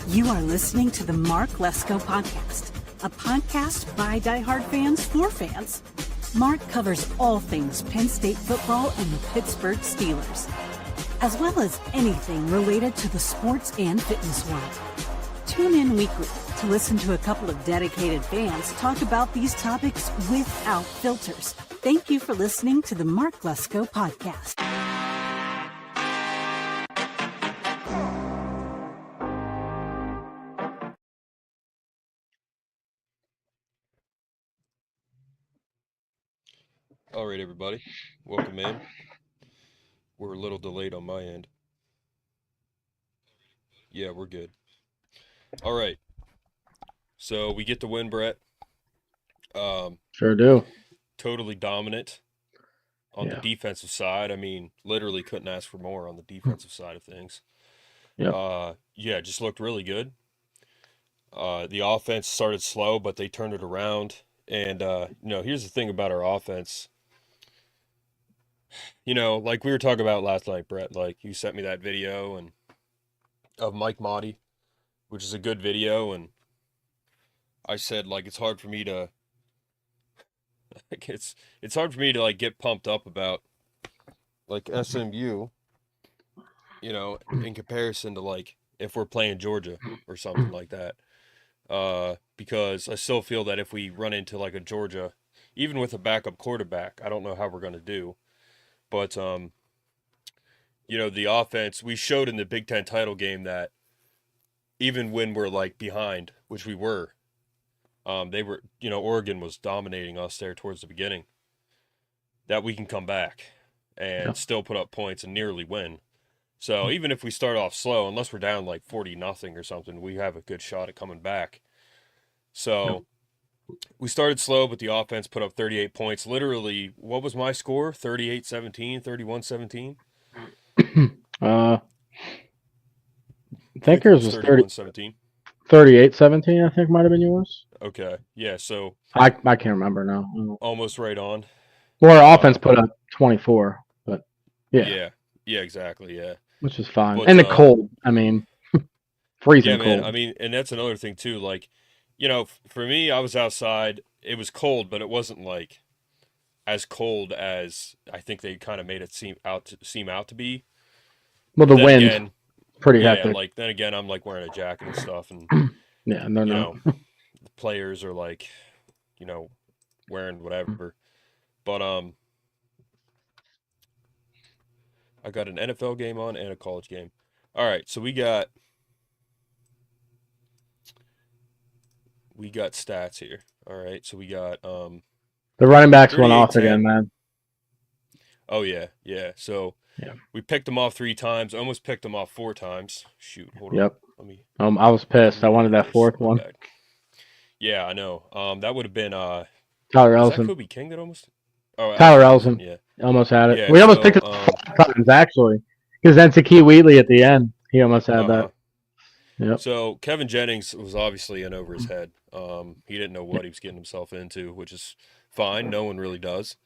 You are listening to the Mark Lesko Podcast, a podcast by diehard fans for fans. Mark covers all things Penn State football and the Pittsburgh Steelers, as well as anything related to the sports and fitness world. Tune in weekly to listen to a couple of dedicated fans talk about these topics without filters. Thank you for listening to the Mark Lesko Podcast. All right, everybody. Welcome in. We're a little delayed on my end. Yeah, we're good. All right. So we get the win, Brett. Sure do. Totally dominant on the defensive side. I mean, literally couldn't ask for more on the defensive side of things. Just looked really good. The offense started slow, but they turned it around. And, here's the thing about our offense. Like we were talking about last night, Brett, like you sent me that video of Mike Motti, which is a good video. And I said, like, it's hard for me to, it's hard for me to like get pumped up about like SMU, in comparison to like if we're playing Georgia or something like that. Because I still feel that if we run into like a Georgia, even with a backup quarterback, I don't know how we're going to do. But, the offense, we showed in the Big Ten title game that even when we're like behind, which we were, Oregon was dominating us there towards the beginning, that we can come back and still put up points and nearly win. So even if we start off slow, unless we're down like 40-0 or something, we have a good shot at coming back. So we started slow, but the offense put up 38 points. Literally, what was my score? 38-17, 31-17? I think yours was 31-17. 38-17, I think might have been yours. Okay. Yeah, so I can't remember now. Almost right on. Well, our offense put up 24, but Yeah, exactly, yeah. Which is fine. But, and the cold, I mean, freezing cold. Man, I mean, and that's another thing too, like, for me, I was outside. It was cold, but it wasn't like as cold as I think they kind of made it seem out to be. Well, the wind, pretty hectic. Like then again, I'm like wearing a jacket and stuff, and yeah, no, the players are like, wearing whatever. But I got an NFL game on and a college game. All right, so we got stats here. All right, so we got the running backs went off again, man. Oh yeah. So we picked them off 3 times. Almost picked them off 4 times. Shoot, hold on. Let me. I was pissed. I wanted that 4th one. Yeah, I know. That would have been Tyler Ellison. Was that Kobe King that almost? Oh, Tyler Ellison. Yeah, almost had it. We almost picked it 5 times actually, because then Taki Wheatley at the end, he almost had that. Yep. So Kevin Jennings was obviously in over his head. He didn't know what he was getting himself into, which is fine. No one really does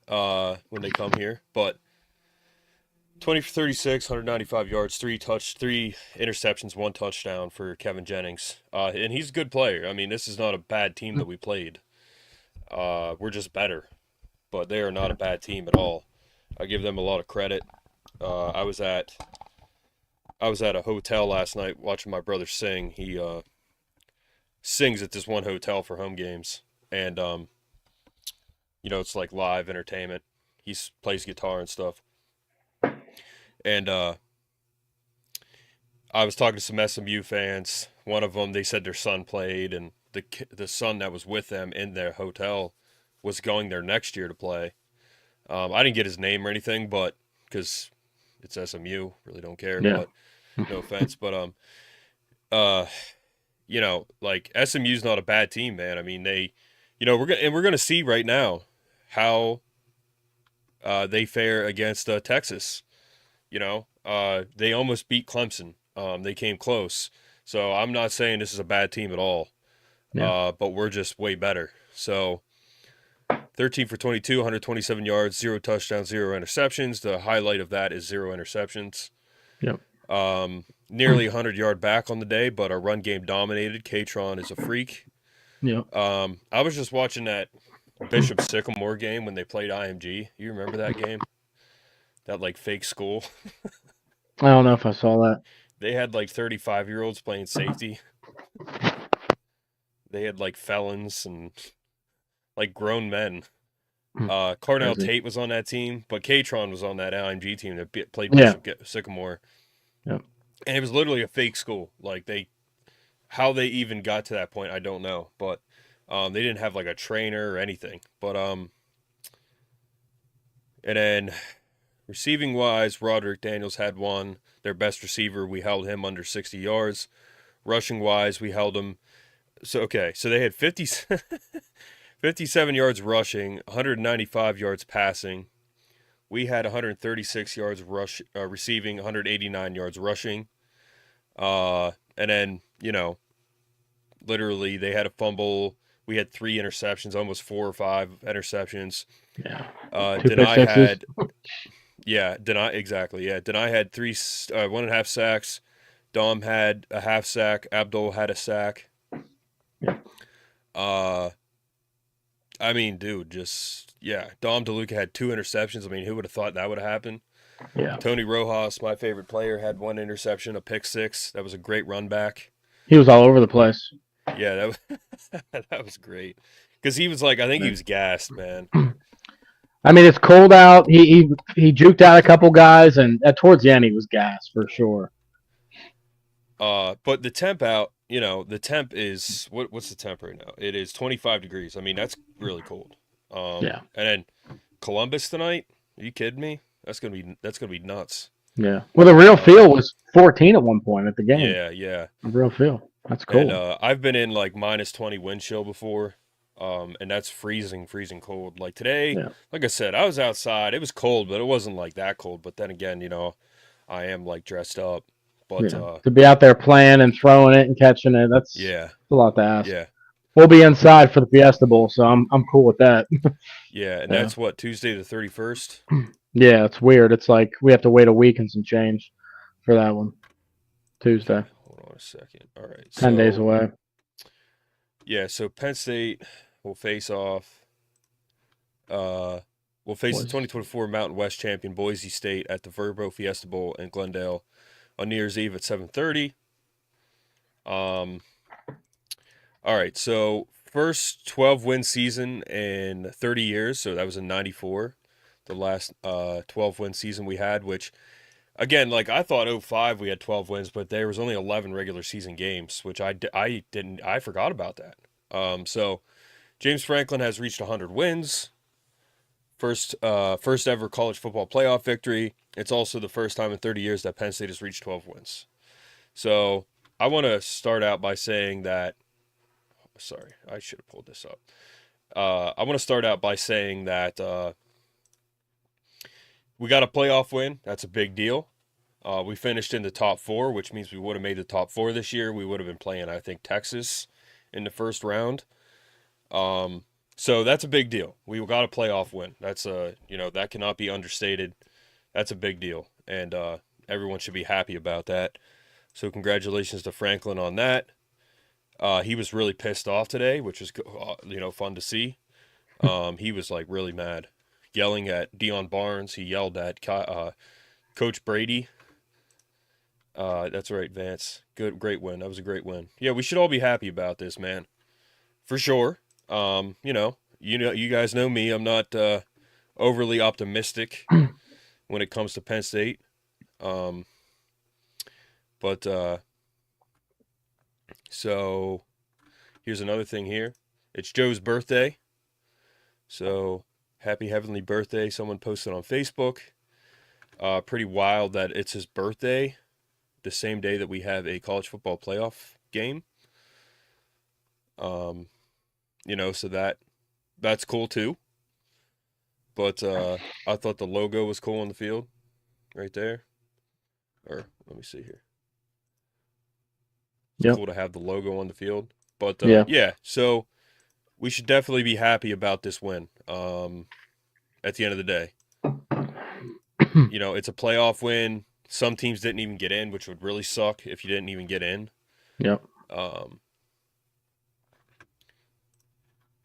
when they come here. But 20 for 36, 195 yards, 3 interceptions, 1 touchdown for Kevin Jennings. And he's a good player. I mean, this is not a bad team that we played. We're just better. But they are not a bad team at all. I give them a lot of credit. I was at a hotel last night watching my brother sing. He sings at this one hotel for home games, and it's like live entertainment. He plays guitar and stuff. And I was talking to some SMU fans. One of them, they said their son played, and the son that was with them in their hotel was going there next year to play. I didn't get his name or anything, but because it's SMU, really don't care. Yeah. But no offense, but like SMU's not a bad team, man. I mean, they, we're gonna see right now how they fare against Texas. They almost beat Clemson. They came close. So I'm not saying this is a bad team at all. Yeah. But we're just way better. So 13 for 22, 127 yards, 0 touchdowns, 0 interceptions. The highlight of that is 0 interceptions. Yep. Nearly 100-yard back on the day, but our run game dominated. Katron is a freak. Yeah. I was just watching that Bishop Sycamore game when they played IMG. You remember that game? That like fake school. I don't know if I saw that. They had like 35-year-olds playing safety. They had like felons and like grown men. Cornell Tate was on that team, but Katron was on that IMG team that played Bishop Sycamore. Yeah. And it was literally a fake school. Like how they even got to that point, I don't know. But they didn't have like a trainer or anything. But and then receiving wise, Roderick Daniels had one. Their best receiver, we held him under 60 yards. Rushing wise, we held him. So they had 57 yards rushing, 195 yards passing. We had 136 yards receiving, 189 yards rushing. And then, literally they had a fumble. We had 3 interceptions, almost 4 or 5 interceptions. Yeah. Denai had, exactly. Yeah. Denai had 1.5 sacks. Dom had a half sack. Abdul had a sack. Yeah. I mean, dude, Dom DeLuca had 2 interceptions. I mean, who would have thought that would have happened? Yeah. Tony Rojas, my favorite player, had 1 interception, a pick 6. That was a great run back. He was all over the place. Yeah, that was great. Because he was like, I think he was gassed, man. I mean, it's cold out. He juked out a couple guys, and towards the end, he was gassed for sure. But the temp out, the temp is what's the temp right now? It is 25 degrees. I mean, that's really cold. And then Columbus tonight. Are you kidding me? That's gonna be nuts. Yeah. Well, the real feel was 14 at one point at the game. Yeah. The real feel. That's cool. And I've been in like -20 wind chill before. And that's freezing cold. Like today, like I said, I was outside. It was cold, but it wasn't like that cold. But then again, I am like dressed up. But to be out there playing and throwing it and catching it, that's a lot to ask. Yeah. We'll be inside for the Fiesta Bowl, so I'm cool with that. Yeah, and that's what, Tuesday the 31st? Yeah, it's weird. It's like we have to wait a week and some change for that one. Tuesday. Hold on a second. All right. 10 days away. Yeah, so Penn State will face off. We'll face the 2024 Mountain West champion Boise State at the Verbo Fiesta Bowl in Glendale on New Year's Eve at 7:30. All right, so first 12-win season in 30 years, so that was in 94, the last 12-win season we had, which, again, like I thought 05 we had 12 wins, but there was only 11 regular season games, which I forgot about that. So James Franklin has reached 100 wins, first ever college football playoff victory. It's also the first time in 30 years that Penn State has reached 12 wins. So I want to start out by saying that, sorry, I should have pulled this up. I want to start out by saying that we got a playoff win. That's a big deal. We finished in the top 4, which means we would have made the top 4 this year. We would have been playing, I think, Texas in the first round. So that's a big deal. We got a playoff win. That's that cannot be understated. That's a big deal, and everyone should be happy about that. So congratulations to Franklin on that. He was really pissed off today, which was fun to see. He was like really mad, yelling at Deion Barnes. He yelled at Coach Brady. That's right, Vance. Great win. That was a great win. Yeah, we should all be happy about this, man, for sure. You guys know me. I'm not overly optimistic when it comes to Penn State. So here's another thing here. It's Joe's birthday. So happy heavenly birthday. Someone posted on Facebook. Pretty wild that it's his birthday, the same day that we have a college football playoff game. So that's cool too. But I thought the logo was cool on the field right there. Or let me see here. It's cool to have the logo on the field. But so we should definitely be happy about this win. At the end of the day. It's a playoff win. some teams didn't even get in, which would really suck if you didn't even get in. Yep.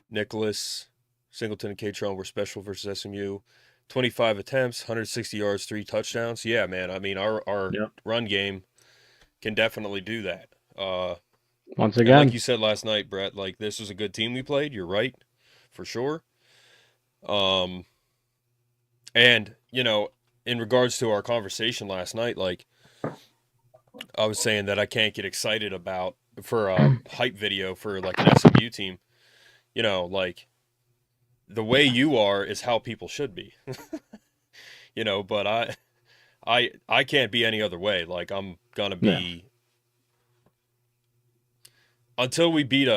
Nicholas, Singleton, and Catron were special versus SMU. 25 attempts, 160 yards, 3 touchdowns. Yeah, man. I mean, our run game can definitely do that. Once again, like you said last night, Brett, like this was a good team we played. You're right, for sure. And you know, in regards to our conversation last night, like I was saying that I can't get excited for a hype video for like an SMU team. You know, like the way you are is how people should be. You know, but I can't be any other way. Like I'm gonna be until we beat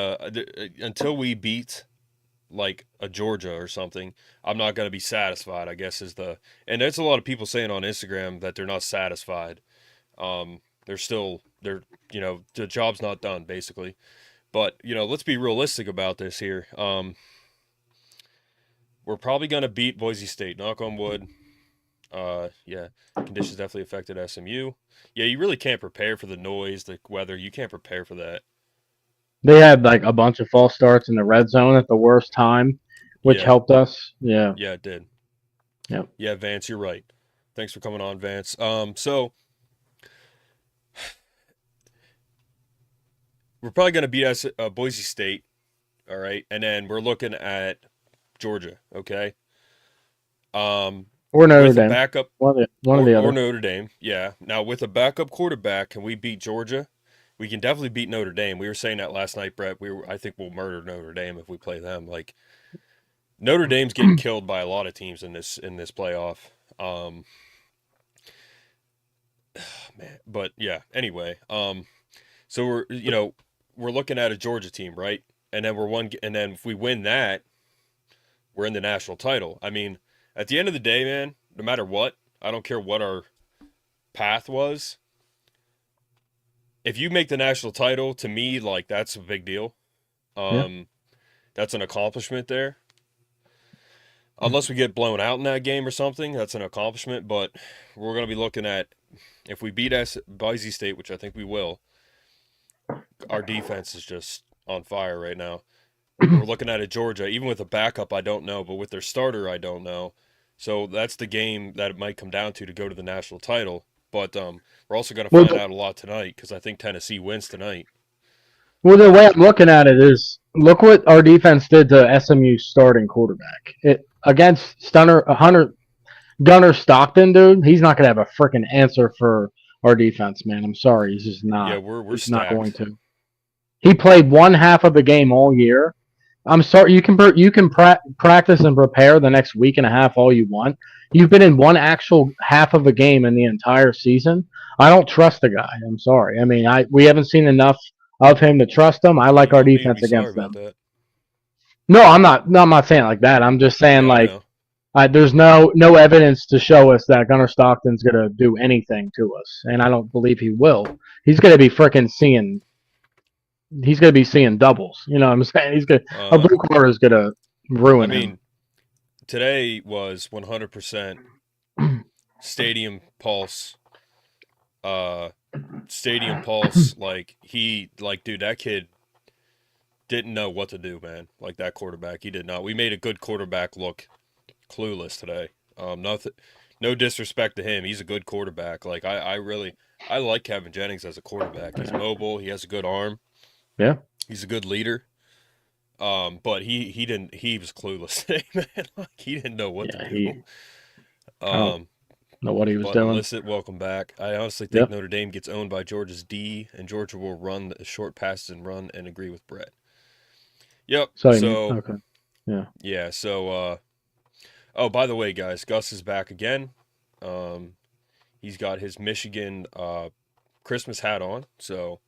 like a Georgia or something. I'm not gonna be satisfied, I guess and there's a lot of people saying on Instagram that they're not satisfied. They're you know, the job's not done basically. But, you know, let's be realistic about this here. We're probably going to beat Boise State, knock on wood. Yeah, conditions definitely affected SMU. Yeah, you really can't prepare for the noise, the weather. You can't prepare for that. They had like a bunch of false starts in the red zone at the worst time, which helped us. Yeah. Yeah, it did. Yep. Yeah, Vance, you're right. Thanks for coming on, Vance. So we're probably going to beat Boise State, all right? And then we're looking at Georgia, okay? Or Notre Dame. Backup, one or the other. Or Notre Dame, yeah. Now, with a backup quarterback, can we beat Georgia? We can definitely beat Notre Dame. We were saying that last night, Brett. I think we'll murder Notre Dame if we play them. Like, Notre Dame's getting killed by a lot of teams in this playoff. Man, but yeah. Anyway, so we're looking at a Georgia team, right? And then if we win that, we're in the national title. I mean, at the end of the day, man, no matter what, I don't care what our path was. If you make the national title, to me, like that's a big deal. That's an accomplishment there. Unless we get blown out in that game or something, that's an accomplishment. But we're going to be looking at if we beat Boise State, which I think we will. Our defense is just on fire right now. We're looking at Georgia. Even with a backup, I don't know. But with their starter, I don't know. So that's the game that it might come down to go to the national title. But we're also going to find out a lot tonight because I think Tennessee wins tonight. Well, the way I'm looking at it is, look what our defense did to SMU's starting quarterback. Against Gunner Stockton, dude, he's not going to have a freaking answer for our defense, man. I'm sorry. He's just not. Yeah, we're not going to. He played one half of the game all year. I'm sorry. You can practice and prepare the next week and a half all you want. You've been in one actual half of a game in the entire season. I don't trust the guy. I'm sorry. I mean, we haven't seen enough of him to trust him. I like our defense against them. No, I'm not saying like that. I'm just saying there's no evidence to show us that Gunner Stockton's gonna do anything to us, and I don't believe he will. He's gonna be freaking seeing. He's gonna be seeing doubles. You know what I'm saying? He's gonna a blue collar is gonna ruin him. Today was 100% stadium pulse. Stadium pulse. Dude, that kid didn't know what to do, man. Like that quarterback, he did not. We made a good quarterback look clueless today. Nothing, no disrespect to him. He's a good quarterback. Like I like Kevin Jennings as a quarterback. He's mobile. He has a good arm. Yeah. He's a good leader. But he didn't. He was clueless today, man. Like he didn't know what to do. Know what he was doing. Illicit, welcome back. I honestly think Notre Dame gets owned by Georgia's D, and Georgia will run the short passes and run and agree with Brett. Yep. Okay. Yeah. Yeah. So, by the way, guys, Gus is back again. He's got his Michigan Christmas hat on. So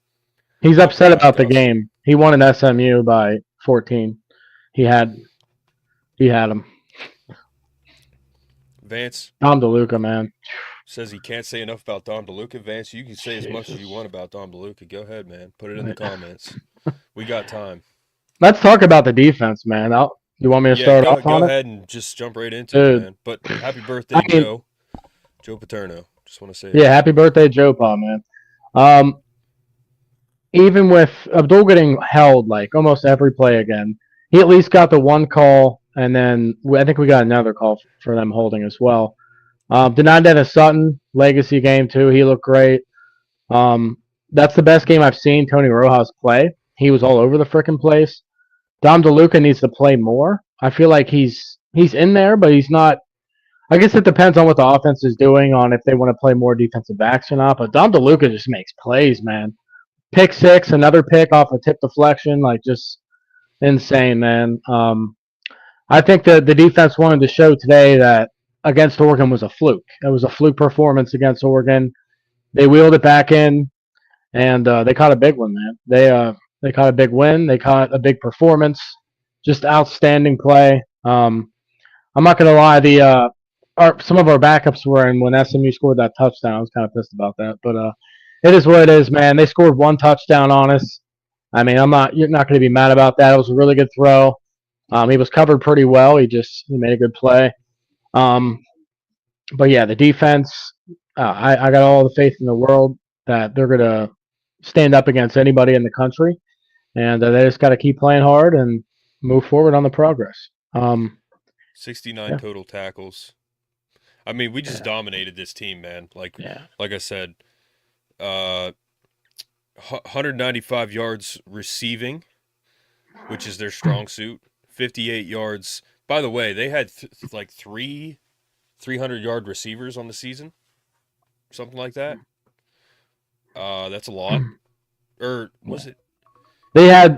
he's upset about the game. He won an SMU by 14. He had him. Vance. Dom DeLuca, man. Says he can't say enough about Dom DeLuca. Vance, you can say as much as you want about Dom DeLuca. Go ahead, man. Put it in the comments. We got time. Let's talk about the defense, man. You want me to start off on it? Go ahead and just jump right into it, man. But happy birthday, Joe. Joe Paterno. Just want to say it. Yeah, happy birthday, Joe Pa, man. Um, Even with Abdul getting held like almost every play again, he at least got the one call, and then I think we got another call for them holding as well. Denied Dennis Sutton, legacy game too. He looked great. Um, that's the best game I've seen Tony Rojas play. He was all over the frickin' place. Dom DeLuca needs to play more. I feel like he's in there, but he's not. I guess it depends on what the offense is doing, on if they want to play more defensive backs or not. But Dom DeLuca just makes plays, man. Pick six, another pick off a tip deflection, like just insane, man. I think that the defense wanted to show today that against Oregon was a fluke. It was a fluke performance against Oregon. They wheeled it back in, and they caught a big one, man. They caught a big win. They caught a big performance. Just outstanding play. I'm not gonna lie, some of our backups were in when SMU scored that touchdown. I was kind of pissed about that, but it is what it is, man. They scored one touchdown on us. I mean, you're not going to be mad about that. It was a really good throw. He was covered pretty well. He made a good play. But yeah, the defense, I got all the faith in the world that they're going to stand up against anybody in the country, and they just got to keep playing hard and move forward on the progress. 69 total tackles. I mean, we just dominated this team, man. Like I said, 195 yards receiving, which is their strong suit. 58 yards. By the way, they had like 300-yard receivers on the season, something like that. That's a lot. Or was it? They had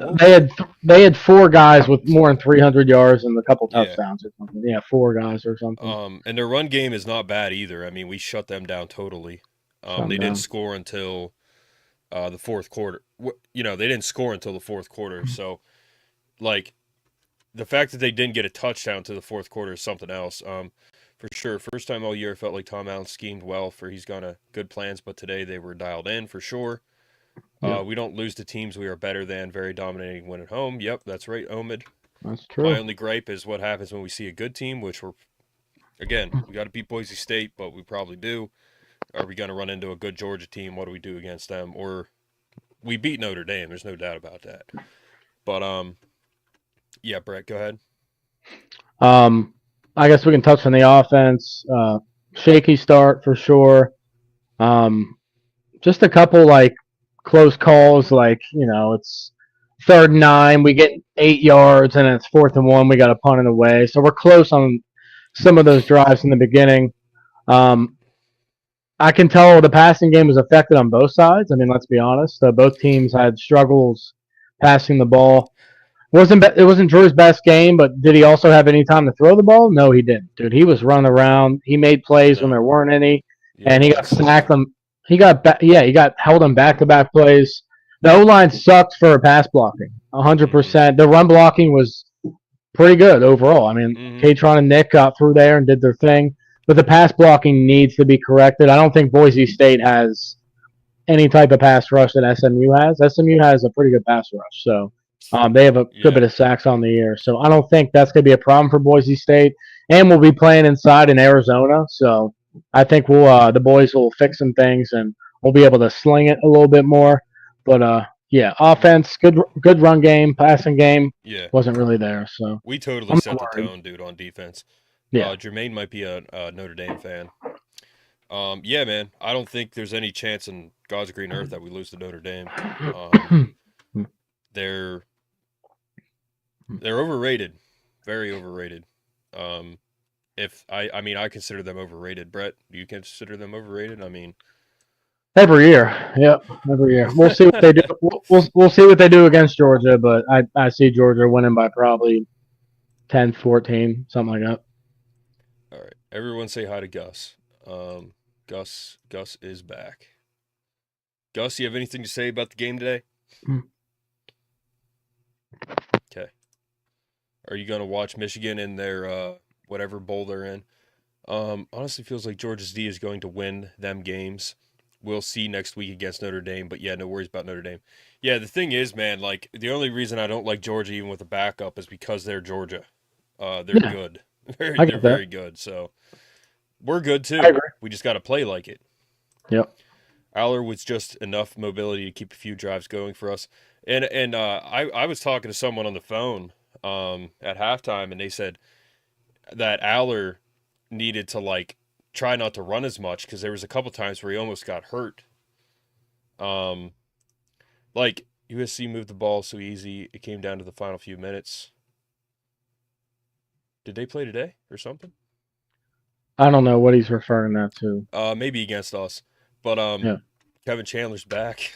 four guys with more than 300 yards and a couple touchdowns or something. Yeah, four guys or something. And their run game is not bad either. I mean, we shut them down totally. They didn't score until the fourth quarter. They didn't score until the fourth quarter. So, like, the fact that they didn't get a touchdown to the fourth quarter is something else. For sure, first time all year, I felt like Tom Allen schemed well. He's got good plans, but today they were dialed in for sure. We don't lose to teams we are better than. Very dominating win at home. Yep, that's right, Omid. That's true. My only gripe is what happens when we see a good team, which we got to beat Boise State, but we probably do. Are we going to run into a good Georgia team? What do we do against them? Or we beat Notre Dame. There's no doubt about that. But, yeah, Brett, go ahead. I guess we can touch on the offense. Shaky start for sure. Just a couple, close calls, it's 3rd and 9, we get 8 yards, and it's 4th and 1, we got a punt in the way. So we're close on some of those drives in the beginning. I can tell the passing game was affected on both sides. I mean, let's be honest. Both teams had struggles passing the ball. It wasn't Drew's best game, but did he also have any time to throw the ball? No, he didn't. Dude, he was running around. He made plays when there weren't any, and he got sacked. He got held on back-to-back plays. The O-line sucked for pass blocking, 100%. The run blocking was pretty good overall. I mean, Katron and Nick got through there and did their thing, but the pass blocking needs to be corrected. I don't think Boise State has any type of pass rush that SMU has. SMU has a pretty good pass rush, so they have a good bit of sacks on the year. So I don't think that's going to be a problem for Boise State, and we'll be playing inside in Arizona, so I think the boys will fix some things and we'll be able to sling it a little bit more. But offense, good run game, passing game, wasn't really there. So we totally set the tone, dude, on defense. Yeah, Jermaine might be a Notre Dame fan. Yeah, man, I don't think there's any chance in God's green earth that we lose to Notre Dame. They're overrated, very overrated. I consider them overrated. Brett, do you consider them overrated? I mean, every year, every year. We'll see what they do. We'll see what they do against Georgia, but I see Georgia winning by probably 10-14, something like that. All right, everyone say hi to Gus. Gus is back. Gus, you have anything to say about the game today? Okay. Are you gonna watch Michigan in their whatever bowl they're in? Honestly feels like Georgia's D is going to win them games. We'll see next week against Notre Dame, but yeah, no worries about Notre Dame. Yeah, the thing is, man, the only reason I don't like Georgia even with a backup is because they're Georgia. They're good. They're very good, so we're good too. We just got to play like it. Yep. Aller was just enough mobility to keep a few drives going for us. And I was talking to someone on the phone at halftime, and they said that Aller needed to like try not to run as much because there was a couple times where he almost got hurt. Like USC moved the ball so easy, it came down to the final few minutes. Did they play today or something? I don't know what he's referring that to. Maybe against us, but Yeah. Kevin Chandler's back.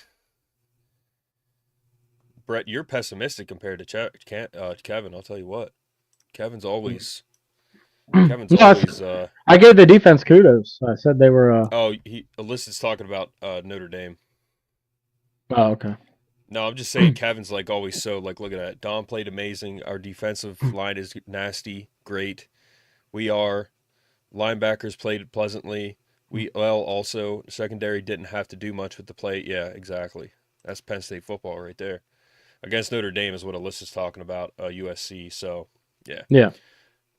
Brett, you're pessimistic compared to Kevin. I'll tell you what. Kevin's always. Kevin's No, always. I gave the defense kudos. I said they were. Alyssa's talking about Notre Dame. Oh, okay. No, I'm just saying Kevin's like always so like look at that. Don played amazing. Our defensive line is nasty, great. We are. Linebackers played pleasantly. Also secondary didn't have to do much with the play. Yeah, exactly. That's Penn State football right there. Against Notre Dame is what Alyssa's talking about, USC. So, yeah. Yeah.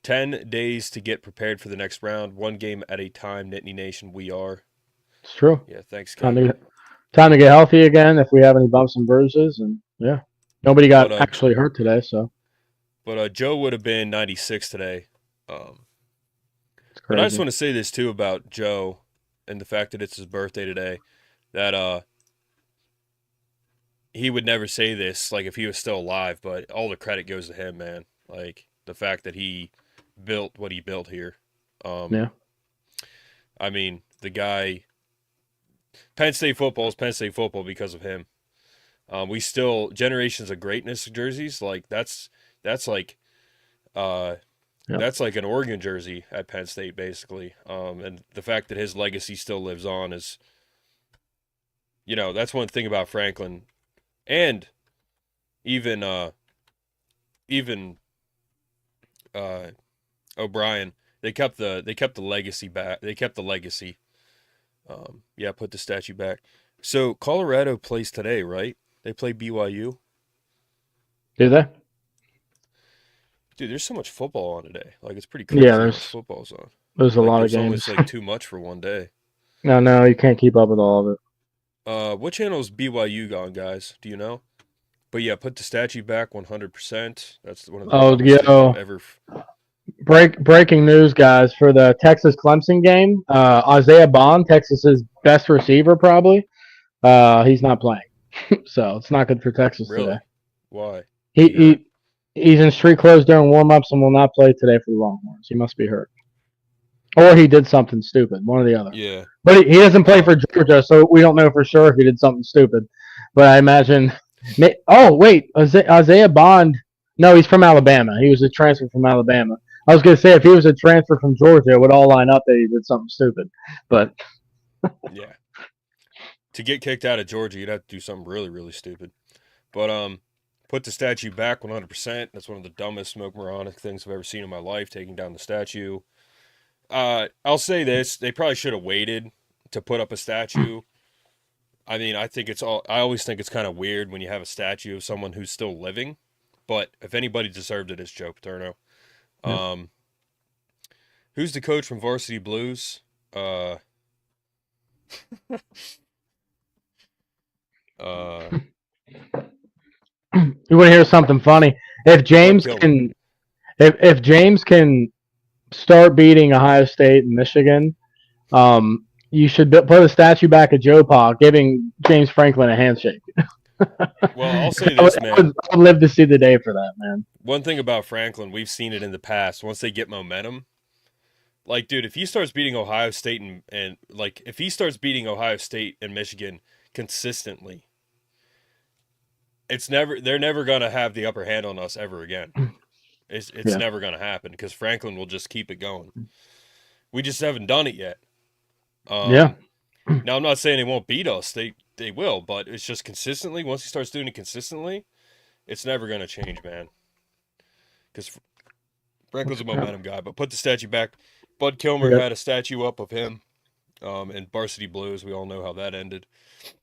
10 days to get prepared for the next round. One game at a time, Nittany Nation. We are. It's true. Yeah, thanks, Kevin. Time to get healthy again if we have any bumps and bruises. And, yeah. Nobody got actually hurt today, so. But Joe would have been 96 today. It's But crazy. I just want to say this, too, about Joe and the fact that it's his birthday today. That he would never say this, like, if he was still alive, but all the credit goes to him, man. Like, the fact that he built what he built here. Yeah. I mean, the guy, Penn State football is Penn State football because of him. We still, generations of greatness jerseys, like, that's like, that's like an Oregon jersey at Penn State, basically. And the fact that his legacy still lives on is, you know, that's one thing about Franklin. And even O'Brien, they kept the legacy back. They kept the legacy. Put the statue back. So Colorado plays today, right? They play BYU. Do they? Dude, there's so much football on today. Like, it's pretty crazy. Yeah, how much football's on. There's a lot of It's games. almost like too much for one day. No, you can't keep up with all of it. What channel is BYU on, guys? Do you know? But yeah, put the statue back 100%. That's one of the dumbest things I've ever. Breaking news, guys! For the Texas Clemson game, Isaiah Bond, Texas's best receiver, probably, he's not playing, so it's not good for Texas today. Why? He's in street clothes during warm-ups and will not play today for the Longhorns. He must be hurt, or he did something stupid. One or the other. Yeah. But he doesn't play for Georgia, so we don't know for sure if he did something stupid. But I imagine. Oh wait, Isaiah Bond. No, he's from Alabama. He was a transfer from Alabama. I was going to say, if he was a transfer from Georgia, it would all line up that he did something stupid. But yeah, to get kicked out of Georgia, you'd have to do something really, really stupid. But put the statue back 100%. That's one of the dumbest smoke moronic things I've ever seen in my life, taking down the statue. I'll say this. They probably should have waited to put up a statue. I mean, I always think it's kind of weird when you have a statue of someone who's still living. But if anybody deserved it, it's Joe Paterno. Who's the coach from Varsity Blues? You want to hear something funny? If James can start beating Ohio State and Michigan, you should put a statue back of Joe Pa giving James Franklin a handshake. Well, I'll say this, man. I would live to see the day for that, man. One thing about Franklin, we've seen it in the past. Once they get momentum, like, dude, if he starts beating Ohio State and if he starts beating Ohio State and Michigan consistently, they're never gonna have the upper hand on us ever again. It's never gonna happen because Franklin will just keep it going. We just haven't done it yet. Now I'm not saying they won't beat us. They will, but it's just consistently. Once he starts doing it consistently, it's never going to change, man. Because Franklin's a momentum guy. But put the statue back. Bud Kilmer had a statue up of him in Varsity Blues. We all know how that ended.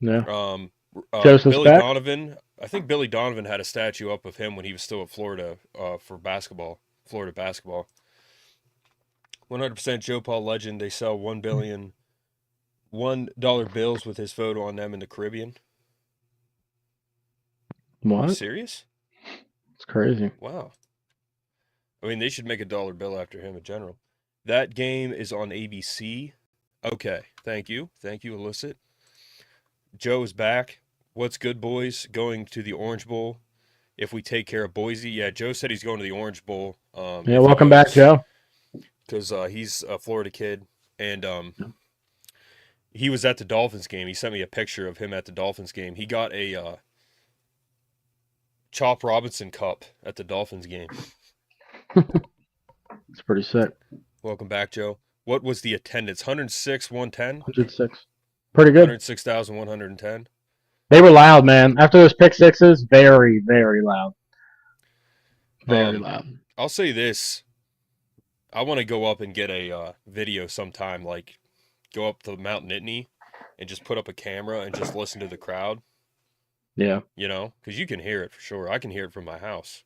Yeah. Billy Donovan. I think Billy Donovan had a statue up of him when he was still at Florida for basketball. Florida basketball. 100% Joe Paul legend. They sell 1 billion $1 bills with his photo on them in the Caribbean. Are you What? serious? It's crazy. Wow. I mean, they should make a $1 bill after him in general. That game is on ABC. Okay. Thank you. Thank you, Illicit. Joe is back. What's good, boys? Going to the Orange Bowl. If we take care of Boise. Yeah, Joe said he's going to the Orange Bowl. Yeah, welcome back, Joe. Because he's a Florida kid. And he was at the Dolphins game. He sent me a picture of him at the Dolphins game. He got a Chop Robinson Cup at the Dolphins game. It's pretty sick. Welcome back, Joe. What was the attendance? 106, 110? 106. Pretty good. 106,110. They were loud, man. After those pick sixes, very, very loud. Very loud. I'll say this. I want to go up and get a video sometime, like go up to Mount Nittany and just put up a camera and just listen to the crowd. Yeah. You know, because you can hear it for sure. I can hear it from my house.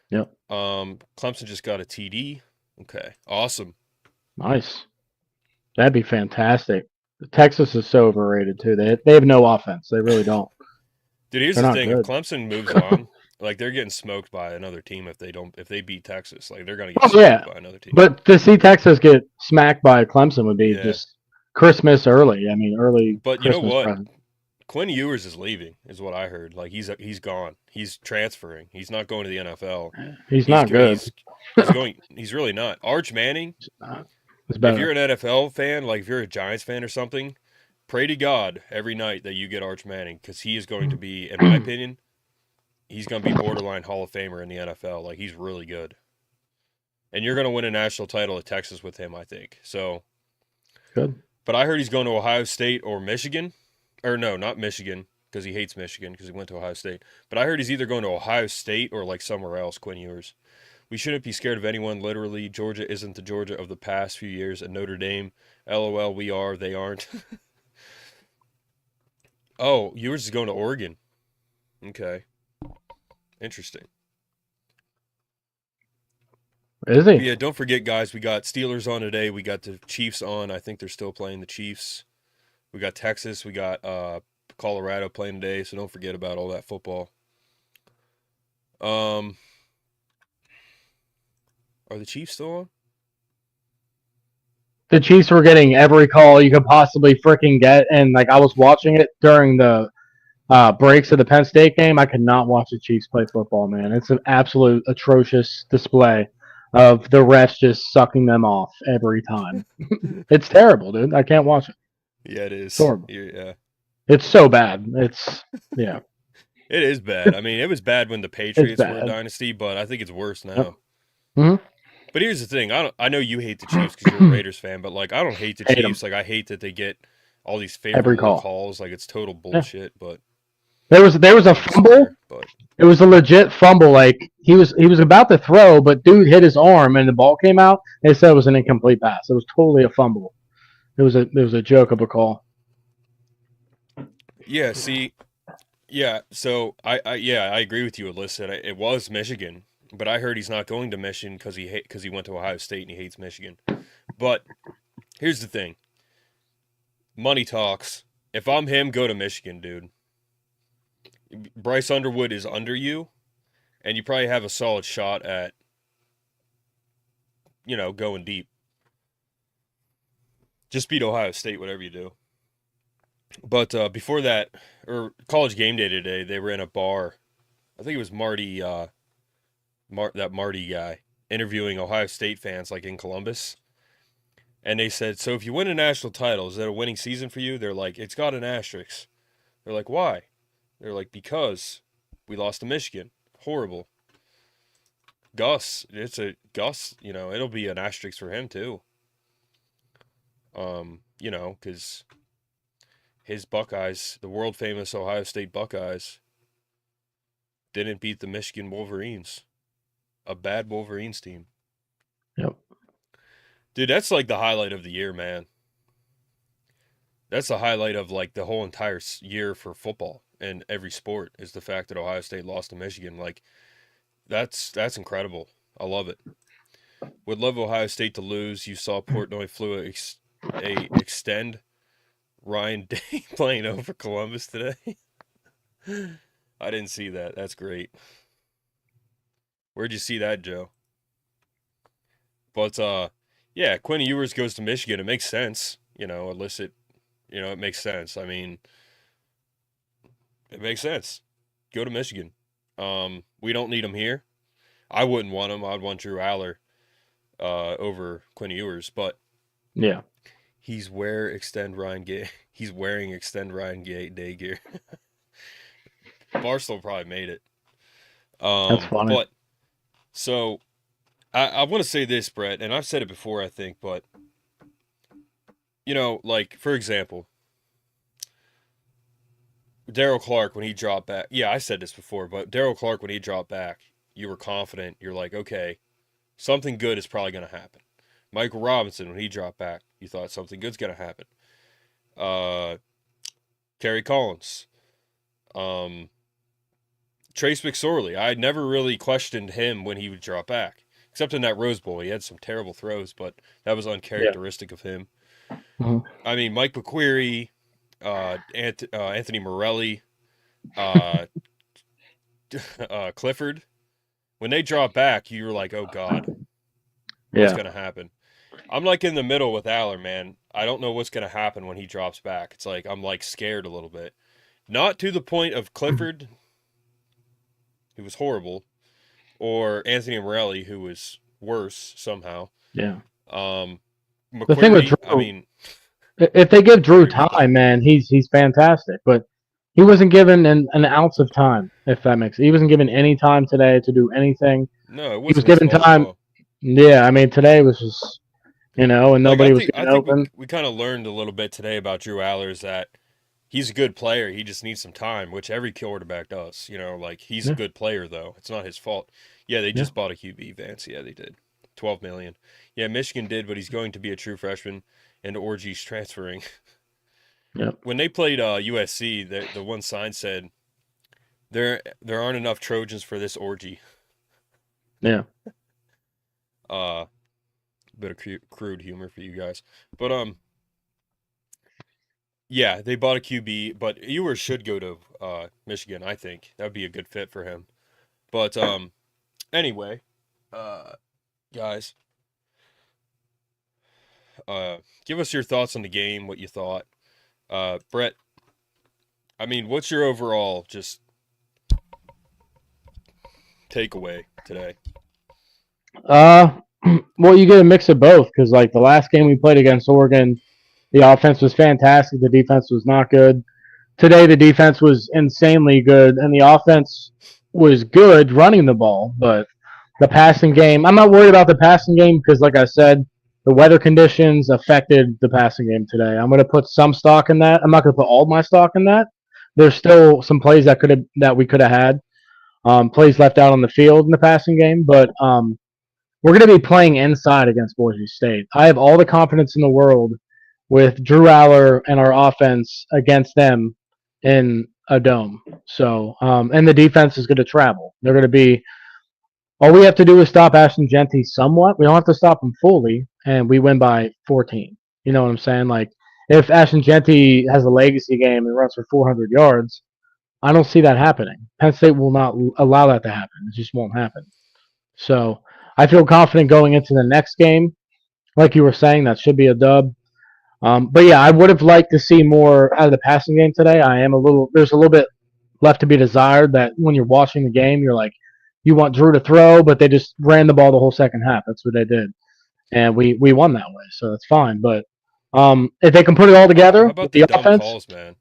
Yep. Clemson just got a TD. Okay. Awesome. Nice. That'd be fantastic. Texas is so overrated too. They have no offense. They really don't. Dude, here's They're the not thing. good. If Clemson moves on, like they're getting smoked by another team if they beat Texas. Like they're gonna get smoked by another team. But to see Texas get smacked by Clemson would be just Christmas early. I mean, early. But you Christmas know what? present. Quinn Ewers is leaving, is what I heard. Like he's gone. He's transferring. He's not going to the NFL. He's not good. He's really not. Arch Manning. It's better. If you're an NFL fan, like if you're a Giants fan or something, pray to God every night that you get Arch Manning because he is going to be, in my opinion, he's going to be borderline Hall of Famer in the NFL. Like he's really good, and you're going to win a national title at Texas with him, I think. So Good. But I heard he's going to Ohio State or Michigan, or no, not Michigan because he hates Michigan because he went to Ohio State. But I heard he's either going to Ohio State or like somewhere else. Quinn Ewers. We shouldn't be scared of anyone, literally. Georgia isn't the Georgia of the past few years, and Notre Dame, LOL, we are, they aren't. Oh, yours is going to Oregon. Okay. Interesting. Is he? But yeah, don't forget, guys, we got Steelers on today. We got the Chiefs on. I think they're still playing the Chiefs. We got Texas. We got Colorado playing today, so don't forget about all that football. Are the Chiefs still on? The Chiefs were getting every call you could possibly freaking get, and like I was watching it during the breaks of the Penn State game. I could not watch the Chiefs play football, man. It's an absolute atrocious display of the refs just sucking them off every time. It's terrible, dude. I can't watch it. Yeah, it is. It's horrible. Yeah. It's so bad. Yeah. It is bad. I mean, it was bad when the Patriots were a dynasty, but I think it's worse now. Yep. Mm-hmm. But here's the thing. I know you hate the Chiefs because you're a Raiders fan, but like I don't hate the Chiefs. Like I hate that they get all these favorable calls. Like it's total bullshit. Yeah. But there was a fumble. But it was a legit fumble. Like he was about to throw, but dude hit his arm and the ball came out. They said it was an incomplete pass. It was totally a fumble. It was a joke of a call. Yeah. See. Yeah. So I agree with you, Alyssa. It was Michigan. But I heard he's not going to Michigan because he went to Ohio State and he hates Michigan. But here's the thing. Money talks. If I'm him, go to Michigan, dude. Bryce Underwood is under you, and you probably have a solid shot at, going deep. Just beat Ohio State, whatever you do. But before that, or College Game Day today, they were in a bar. I think it was Marty... that Marty guy interviewing Ohio State fans like in Columbus. And they said, so if you win a national title, is that a winning season for you? They're like, it's got an asterisk. They're like, why? They're like, because we lost to Michigan. Horrible. Gus, it'll be an asterisk for him too. Because his Buckeyes, the world famous Ohio State Buckeyes, didn't beat the Michigan Wolverines. A bad Wolverines team. Yep. Dude, that's like the highlight of the year, man. That's the highlight of like the whole entire year for football and every sport is the fact that Ohio State lost to Michigan. Like, that's incredible. I love it. Would love Ohio State to lose. You saw Portnoy flew extend Ryan Day playing over Columbus today. I didn't see that. That's great. Where'd you see that, Joe? But yeah, Quinn Ewers goes to Michigan. It makes sense, illicit. It makes sense. I mean, it makes sense. Go to Michigan. We don't need him here. I wouldn't want him. I'd want Drew Aller over Quinn Ewers, but yeah, he's wearing extend Ryan Day gear. Barstool probably made it. That's funny. But so I want to say this, Brett, and I've said it before, I think, but like for example, Daryl Clark when he dropped back. Yeah, I said this before, but Daryl Clark when he dropped back, you were confident. You're like, okay, something good is probably going to happen. Michael Robinson when he dropped back, you thought something good's going to happen. Kerry Collins. Trace McSorley. I never really questioned him when he would drop back, except in that Rose Bowl. He had some terrible throws, but that was uncharacteristic of him. Mm-hmm. I mean, Mike McQueary, Anthony Morelli, Clifford. When they drop back, you were like, oh, God, what's going to happen? I'm like in the middle with Aller, man. I don't know what's going to happen when he drops back. It's like I'm like scared a little bit. Not to the point of Clifford, who was horrible, or Anthony Morelli, who was worse somehow. Yeah. McQueary, the thing with Drew, I mean, if they give Drew time, man, he's fantastic. But he wasn't given an ounce of time, if that makes sense. He wasn't given any time today to do anything. No, it wasn't. He was given time. Yeah, I mean, today was just, and nobody was getting open. We kind of learned a little bit today about Drew Aller is that he's a good player. He just needs some time, which every quarterback does. Like he's a good player, though. It's not his fault. Yeah, they just bought a QB, Vance. Yeah, they did. $12 million. Yeah, Michigan did, but he's going to be a true freshman, and Orgy's transferring. Yep. When they played USC, the one sign said, there aren't enough Trojans for this orgy. Yeah. Bit of crude humor for you guys. But, yeah, they bought a QB, but Ewers should go to Michigan, I think. That would be a good fit for him. But, anyway, guys, give us your thoughts on the game, what you thought. Brett, I mean, what's your overall just takeaway today? Well, you get a mix of both because, like, the last game we played against Oregon, the offense was fantastic. The defense was not good. Today, the defense was insanely good, and the offense was good running the ball. But the passing game, I'm not worried about the passing game because, like I said, the weather conditions affected the passing game today. I'm going to put some stock in that. I'm not going to put all my stock in that. There's still some plays that we could have had, plays left out on the field in the passing game, but we're going to be playing inside against Boise State. I have all the confidence in the world with Drew Aller and our offense against them in a dome. So, and the defense is going to travel. They're going to be. All we have to do is stop Ashton Genty somewhat. We don't have to stop him fully, and we win by 14. You know what I'm saying? Like, if Ashton Genty has a legacy game and runs for 400 yards, I don't see that happening. Penn State will not allow that to happen. It just won't happen. So I feel confident going into the next game. Like you were saying, that should be a dub. But, yeah, I would have liked to see more out of the passing game today. There's a little bit left to be desired that when you're watching the game, you're like, you want Drew to throw, but they just ran the ball the whole second half. That's what they did. And we won that way, so that's fine. But if they can put it all together How about with the dumb offense. calls, man?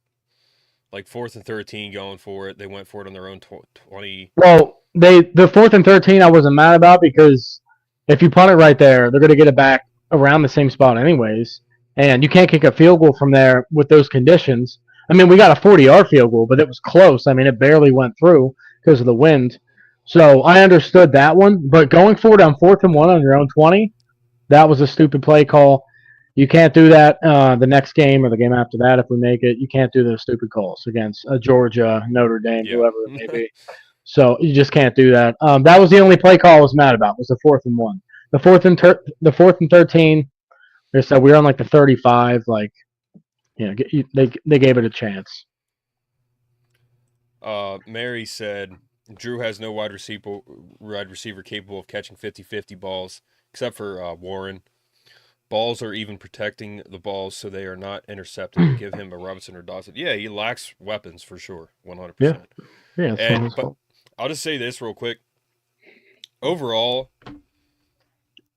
Like 4th and 13 going for it. They went for it on their own 20. Well, the 4th and 13 I wasn't mad about because if you punt it right there, they're going to get it back around the same spot anyways. And you can't kick a field goal from there with those conditions. I mean, we got a 40-yard field goal, but it was close. I mean, it barely went through because of the wind. So I understood that one, but going forward on 4th and 1 on your own 20, that was a stupid play call. You can't do that the next game or the game after that if we make it. You can't do those stupid calls against Georgia, Notre Dame, whoever it may be. So you just can't do that. That was the only play call I was mad about was the 4th and 1. The 4th and 13, they said we were on like the 35. Like they gave it a chance. Mary said Drew has no wide receiver capable of catching 50-50 balls except for Warren. Balls are even protecting the balls so they are not intercepted. Give him a Robinson or Dawson. Yeah, he lacks weapons for sure, 100%. Yeah. But I'll just say this real quick. Overall,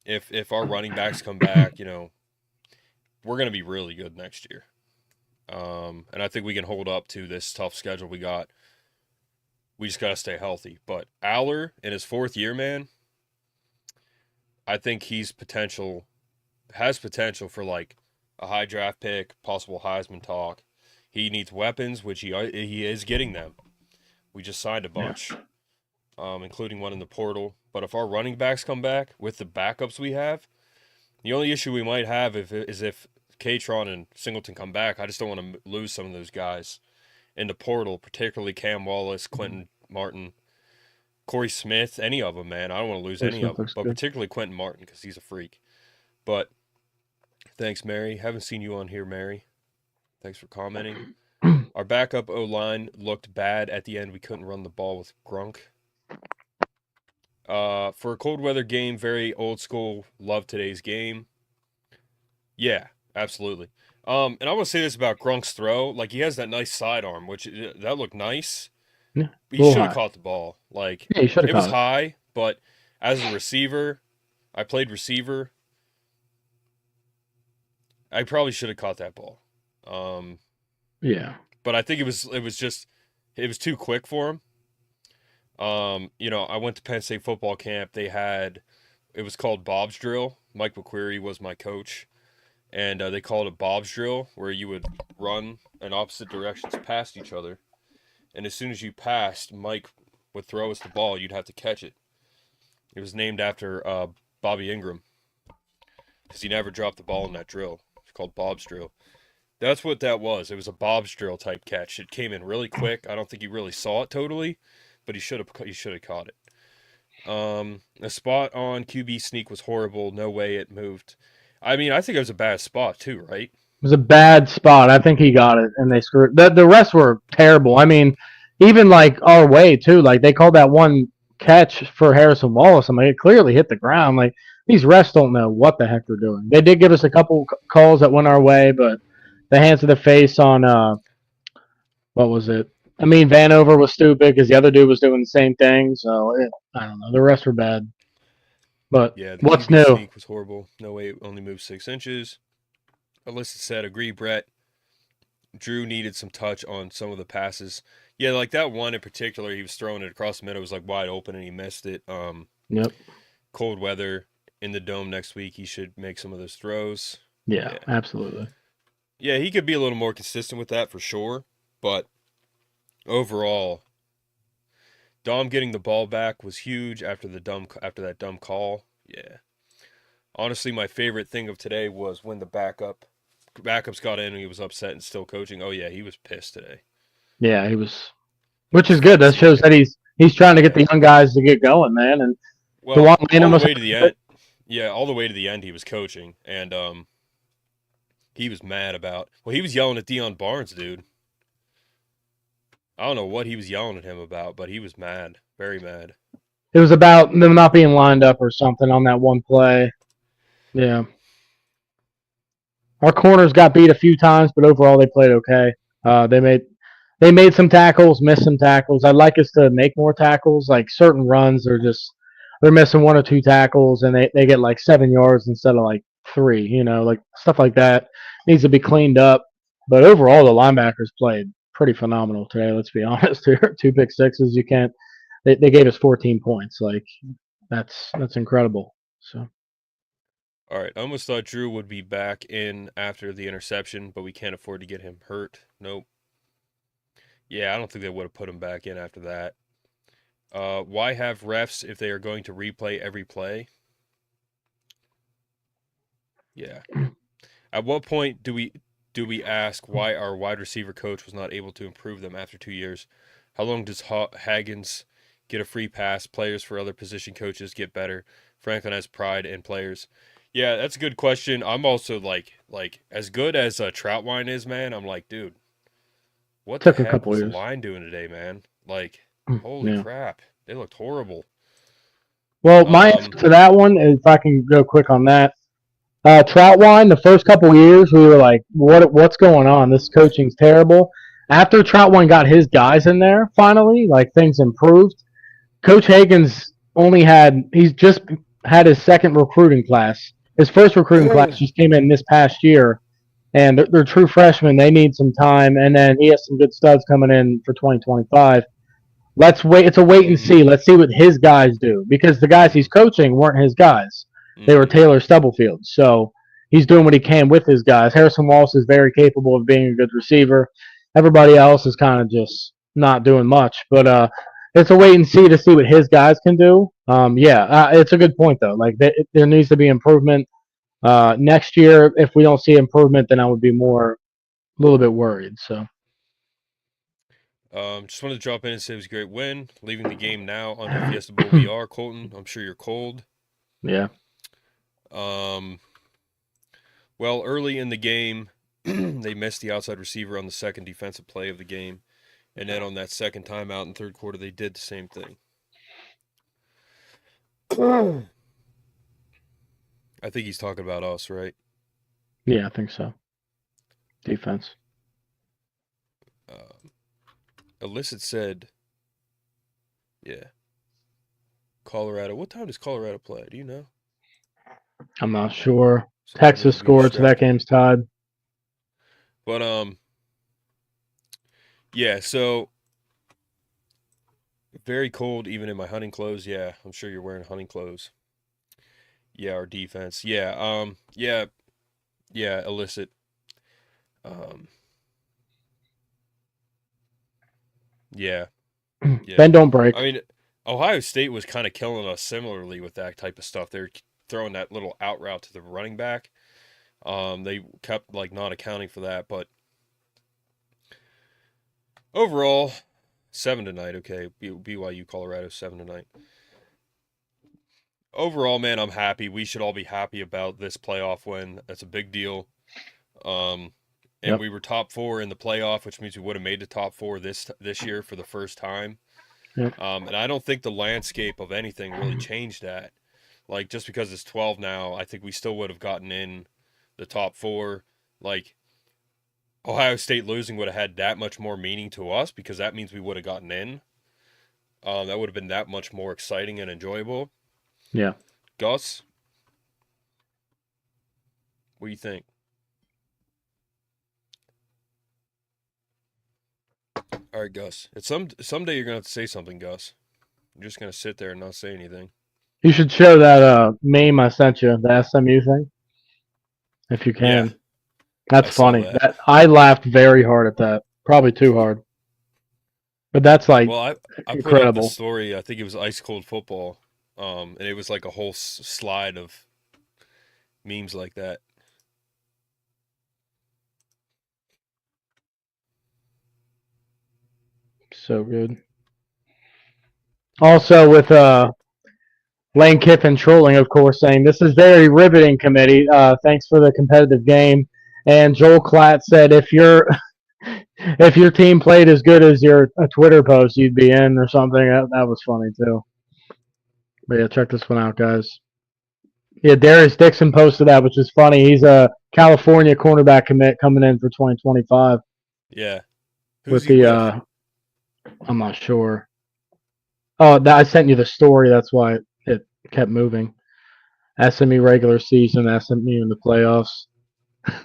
if our running backs come back, we're going to be really good next year. And I think we can hold up to this tough schedule we got. We just got to stay healthy. But Aller, in his 4th year, man, I think has potential for like a high draft pick, possible Heisman talk. He needs weapons, which he is getting them. We just signed a bunch, including one in the portal. But if our running backs come back with the backups we have, the only issue we might have is if Katron and Singleton come back. I just don't want to lose some of those guys in the portal, particularly Cam Wallace, Quentin Martin, Corey Smith, any of them, man. I don't want to lose any of them, but particularly Quentin Martin because he's a freak. But thanks, Mary. Haven't seen you on here, Mary. Thanks for commenting. Our backup O-line looked bad at the end. We couldn't run the ball with Grunk. For a cold weather game, very old school. Love today's game. Yeah, absolutely. And I want to say this about Grunk's throw. Like, he has that nice sidearm, which that looked nice. Yeah, he should have caught the ball. Like, yeah, it was high, but as a receiver, I played receiver. I probably should have caught that ball. Yeah. But I think it was too quick for him. I went to Penn State football camp. It was called Bob's Drill. Mike McQuarrie was my coach. And they called it Bob's Drill, where you would run in opposite directions past each other. And as soon as you passed, Mike would throw us the ball. You'd have to catch it. It was named after Bobby Ingram because he never dropped the ball in that drill. It's called Bob's Drill. That's what that was. It was a Bob's Drill type catch. It came in really quick. I don't think he really saw it totally, but he should have caught it. A spot on QB sneak was horrible. No way it moved. I mean, I think it was a bad spot too, right? It was a bad spot. I think he got it, and they screwed. The rest were terrible. I mean, even like our way too. Like they called that one catch for Harrison Wallace. I mean, it clearly hit the ground. Like these refs don't know what the heck they're doing. They did give us a couple calls that went our way, but the hands to the face on what was it? I mean, Vanover was stupid because the other dude was doing the same thing. So I don't know. The rest were bad. But yeah, what's QB new? Sneak was horrible. No way, it only moved 6 inches. Alyssa said, agree, Brett. Drew needed some touch on some of the passes. Yeah, like that one in particular, he was throwing it across the middle. It was like wide open and he missed it. Yep. Cold weather in the dome next week. He should make some of those throws. Yeah, absolutely. Yeah, he could be a little more consistent with that for sure. But overall, Dom getting the ball back was huge after that dumb call. Yeah. Honestly, my favorite thing of today was when the backups got in and he was upset and still coaching. Oh yeah, he was pissed today. Yeah, he was, which is good. That shows that he's trying to get the young guys to get going, man. And all the way to the end. Yeah, all the way to the end he was coaching, and he was mad about. Well, he was yelling at Deion Barnes, dude. I don't know what he was yelling at him about, but he was mad, very mad. It was about them not being lined up or something on that one play. Yeah. Our corners got beat a few times, but overall they played okay. They made some tackles, missed some tackles. I'd like us to make more tackles. Like certain runs, they're missing 1 or 2 tackles, and they get like 7 yards instead of like 3. Like stuff like that needs to be cleaned up. But overall, the linebackers played pretty phenomenal today. Let's be honest. 2 pick sixes. You can't. They gave us 14 points. Like that's incredible. So. All right, I almost thought Drew would be back in after the interception, but we can't afford to get him hurt. Nope. Yeah, I don't think they would have put him back in after that. Why have refs if they are going to replay every play? Yeah. At what point do we ask why our wide receiver coach was not able to improve them after 2 years? How long does Haggins get a free pass? Players for other position coaches get better. Franklin has pride in players. Yeah, that's a good question. I'm also like as good as Troutwine is, man. I'm like, dude, what the Took a heck couple was the years. line doing today, man? Like, holy Yeah. crap, they looked horrible. Well, my answer to that one, if I can go quick on that, Troutwine, the first couple years, we were like, what's going on? This coaching's terrible. After Troutwine got his guys in there, finally, like things improved. Coach Hagan's he's just had his second recruiting class. His first recruiting class just came in this past year, and they're true freshmen. They need some time, and then he has some good studs coming in for 2025. Let's wait. It's a wait and see. Let's see what his guys do, because the guys he's coaching weren't his guys. They were Taylor Stubblefield. So he's doing what he can with his guys. Harrison Walsh is very capable of being a good receiver. Everybody else is kind of just not doing much. But it's a wait and see to see what his guys can do. It's a good point though. Like there needs to be improvement. Next year, if we don't see improvement, then I would be a little bit worried. So. Just wanted to drop in and say it was a great win. Leaving the game now on the Fiesta Bowl VR, Colton. I'm sure you're cold. Yeah. Well, early in the game, they missed the outside receiver on the second defensive play of the game. And then on that second timeout in third quarter, they did the same thing. I think he's talking about us, right? Yeah, I think so. Defense. Illicit said, yeah. Colorado. What time does Colorado play? Do you know? I'm not sure. Texas scored, so that game's tied. But yeah. So very cold, even in my hunting clothes. Yeah, I'm sure you're wearing hunting clothes. Yeah, our defense. Yeah. Yeah. Illicit. Yeah. Bend don't break. I mean, Ohio State was kind of killing us similarly with that type of stuff. They're throwing that little out route to the running back. They kept like not accounting for that, but overall, 7 tonight. Okay, BYU Colorado 7 tonight. Overall, man, I'm happy. We should all be happy about this playoff win. That's a big deal. And we were top 4 in the playoff, which means we would have made the top 4 this year for the first time. Yep. And I don't think the landscape of anything really changed that. Like, just because it's 12 now, I think we still would have gotten in the top 4. Like, Ohio State losing would have had that much more meaning to us because that means we would have gotten in. That would have been that much more exciting and enjoyable. Yeah. Gus, what do you think? All right, Gus. Someday you're gonna have to say something, Gus. You're just gonna sit there and not say anything. You should show that meme I sent you, the SMU thing, if you can. Yeah, that's funny. I laughed very hard at that, probably too hard. But that's like I incredible. put up the story. I think it was Ice Cold Football, and it was like a whole slide of memes like that. So good. Also with Lane Kiffin trolling, of course, saying this is very riveting, committee. Thanks for the competitive game. And Joel Klatt said if your team played as good as your Twitter post, you'd be in or something. That was funny too. But yeah, check this one out, guys. Yeah, Darius Dixon posted that, which is funny. He's a California cornerback commit coming in for 2025. Yeah. Who's with I'm not sure. Oh, I sent you the story. That's why it kept moving. SMU regular season, SMU in the playoffs. I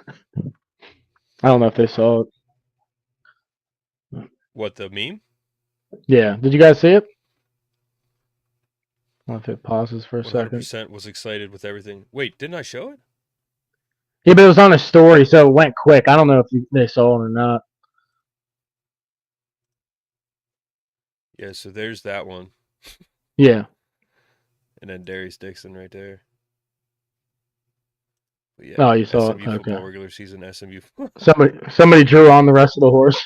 don't know if they saw it. What, the meme? Yeah. Did you guys see it? I don't know if it pauses for a 100% second. Was excited with everything. Wait, didn't I show it? Yeah, but it was on a story, so it went quick. I don't know if they saw it or not. Yeah, so there's that one. Yeah. And then Darius Dixon right there. But yeah, oh, you saw SMU it. Okay. Football regular season, SMU. Somebody drew on the rest of the horse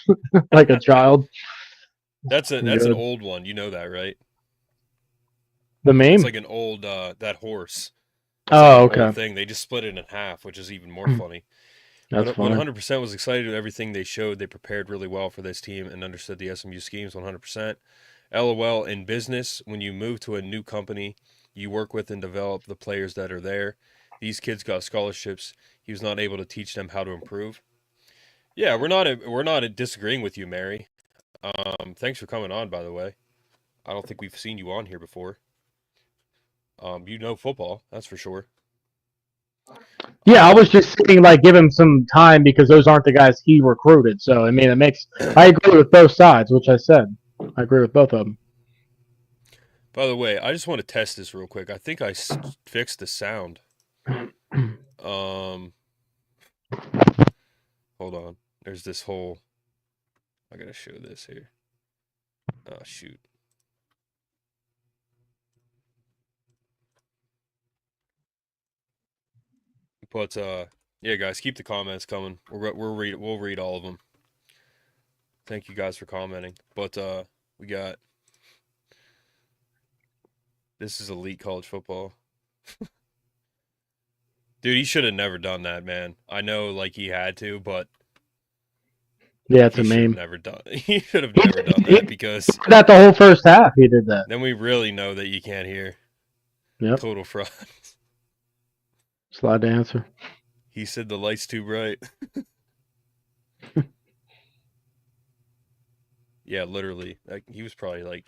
like a child. That's an old one. You know that, right? The meme? It's like an old that horse. It's not Oh, a whole okay. thing. They just split it in half, which is even more funny. That's funny. 100% was excited with everything they showed. They prepared really well for this team and understood the SMU schemes 100%. LOL, in business, when you move to a new company, you work with and develop the players that are there. These kids got scholarships. He was not able to teach them how to improve. Yeah, we're not disagreeing with you, Mary. Thanks for coming on, by the way. I don't think we've seen you on here before. You know football, that's for sure. Yeah, I was just saying, like, give him some time because those aren't the guys he recruited. So, I mean, I agree with both sides, which I said. I agree with both of them. By the way, I just want to test this real quick. I think I fixed the sound. Hold on. There's this whole. I gotta show this here. Oh shoot. But yeah, guys, keep the comments coming. We'll read all of them. Thank you guys for commenting. But we got. This is elite college football. Dude, he should have never done that, man. I know, like, he had to, but Yeah, it's a he should have meme. never done. He should have never done that because Not the whole first half. He did that. then we really know that you can't hear. Yep. Total fraud. Slide to answer. He said the light's too bright. Yeah, literally. Like, he was probably like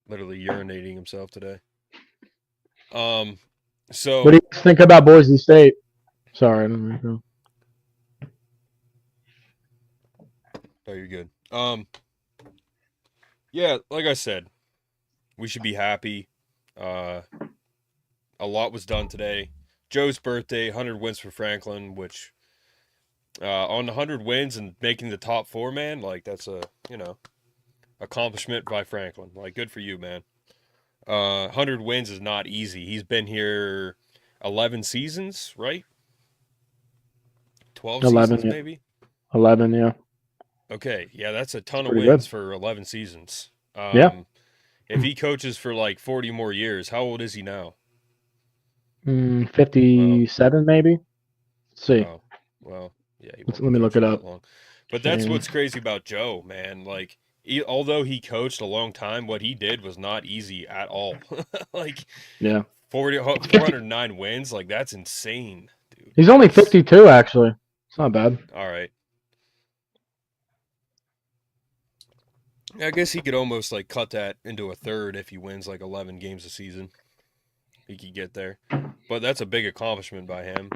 literally urinating himself today. So What do you think about Boise State? Sorry, I didn't know. Oh, you're good. Yeah, like I said, we should be happy. A lot was done today. Joe's birthday, 100 wins for Franklin, which on 100 wins and making the top 4, man, like, that's a, accomplishment by Franklin. Like, good for you, man. 100 wins is not easy. He's been here 11 seasons, right? 12 11, seasons, yeah. maybe? 11, yeah. Okay, yeah, that's a ton of Pretty wins good. for 11 seasons. Yeah. If he coaches for like 40 more years, how old is he now? 57, maybe. Let's see. Oh, well, yeah, he Let won't me be look it coaching up. that long. But that's Shame. what's crazy about Joe, man. Like, although he coached a long time, what he did was not easy at all. Like, Yeah. 409 wins, like, that's insane, dude. He's only 52, actually. It's not bad. All right. I guess he could almost, like, cut that into a third if he wins, like, 11 games a season. He could get there. But that's a big accomplishment by him.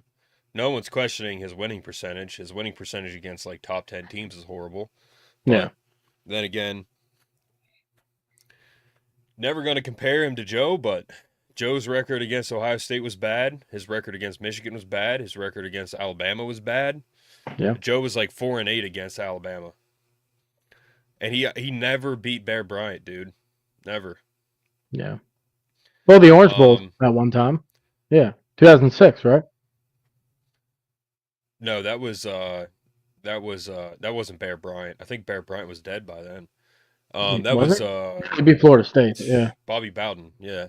No one's questioning his winning percentage. His winning percentage against, like, top 10 teams is horrible. But Yeah. then again, never going to compare him to Joe, but Joe's record against Ohio State was bad. His record against Michigan was bad. His record against Alabama was bad. Yeah. Joe was like 4-8 against Alabama. And he never beat Bear Bryant, dude. Never. Yeah. Well, the Orange Bowl at one time. Yeah. 2006, right? No, that wasn't Bear Bryant. I think Bear Bryant was dead by then. That was It'd be Florida State. Yeah. Bobby Bowden. Yeah.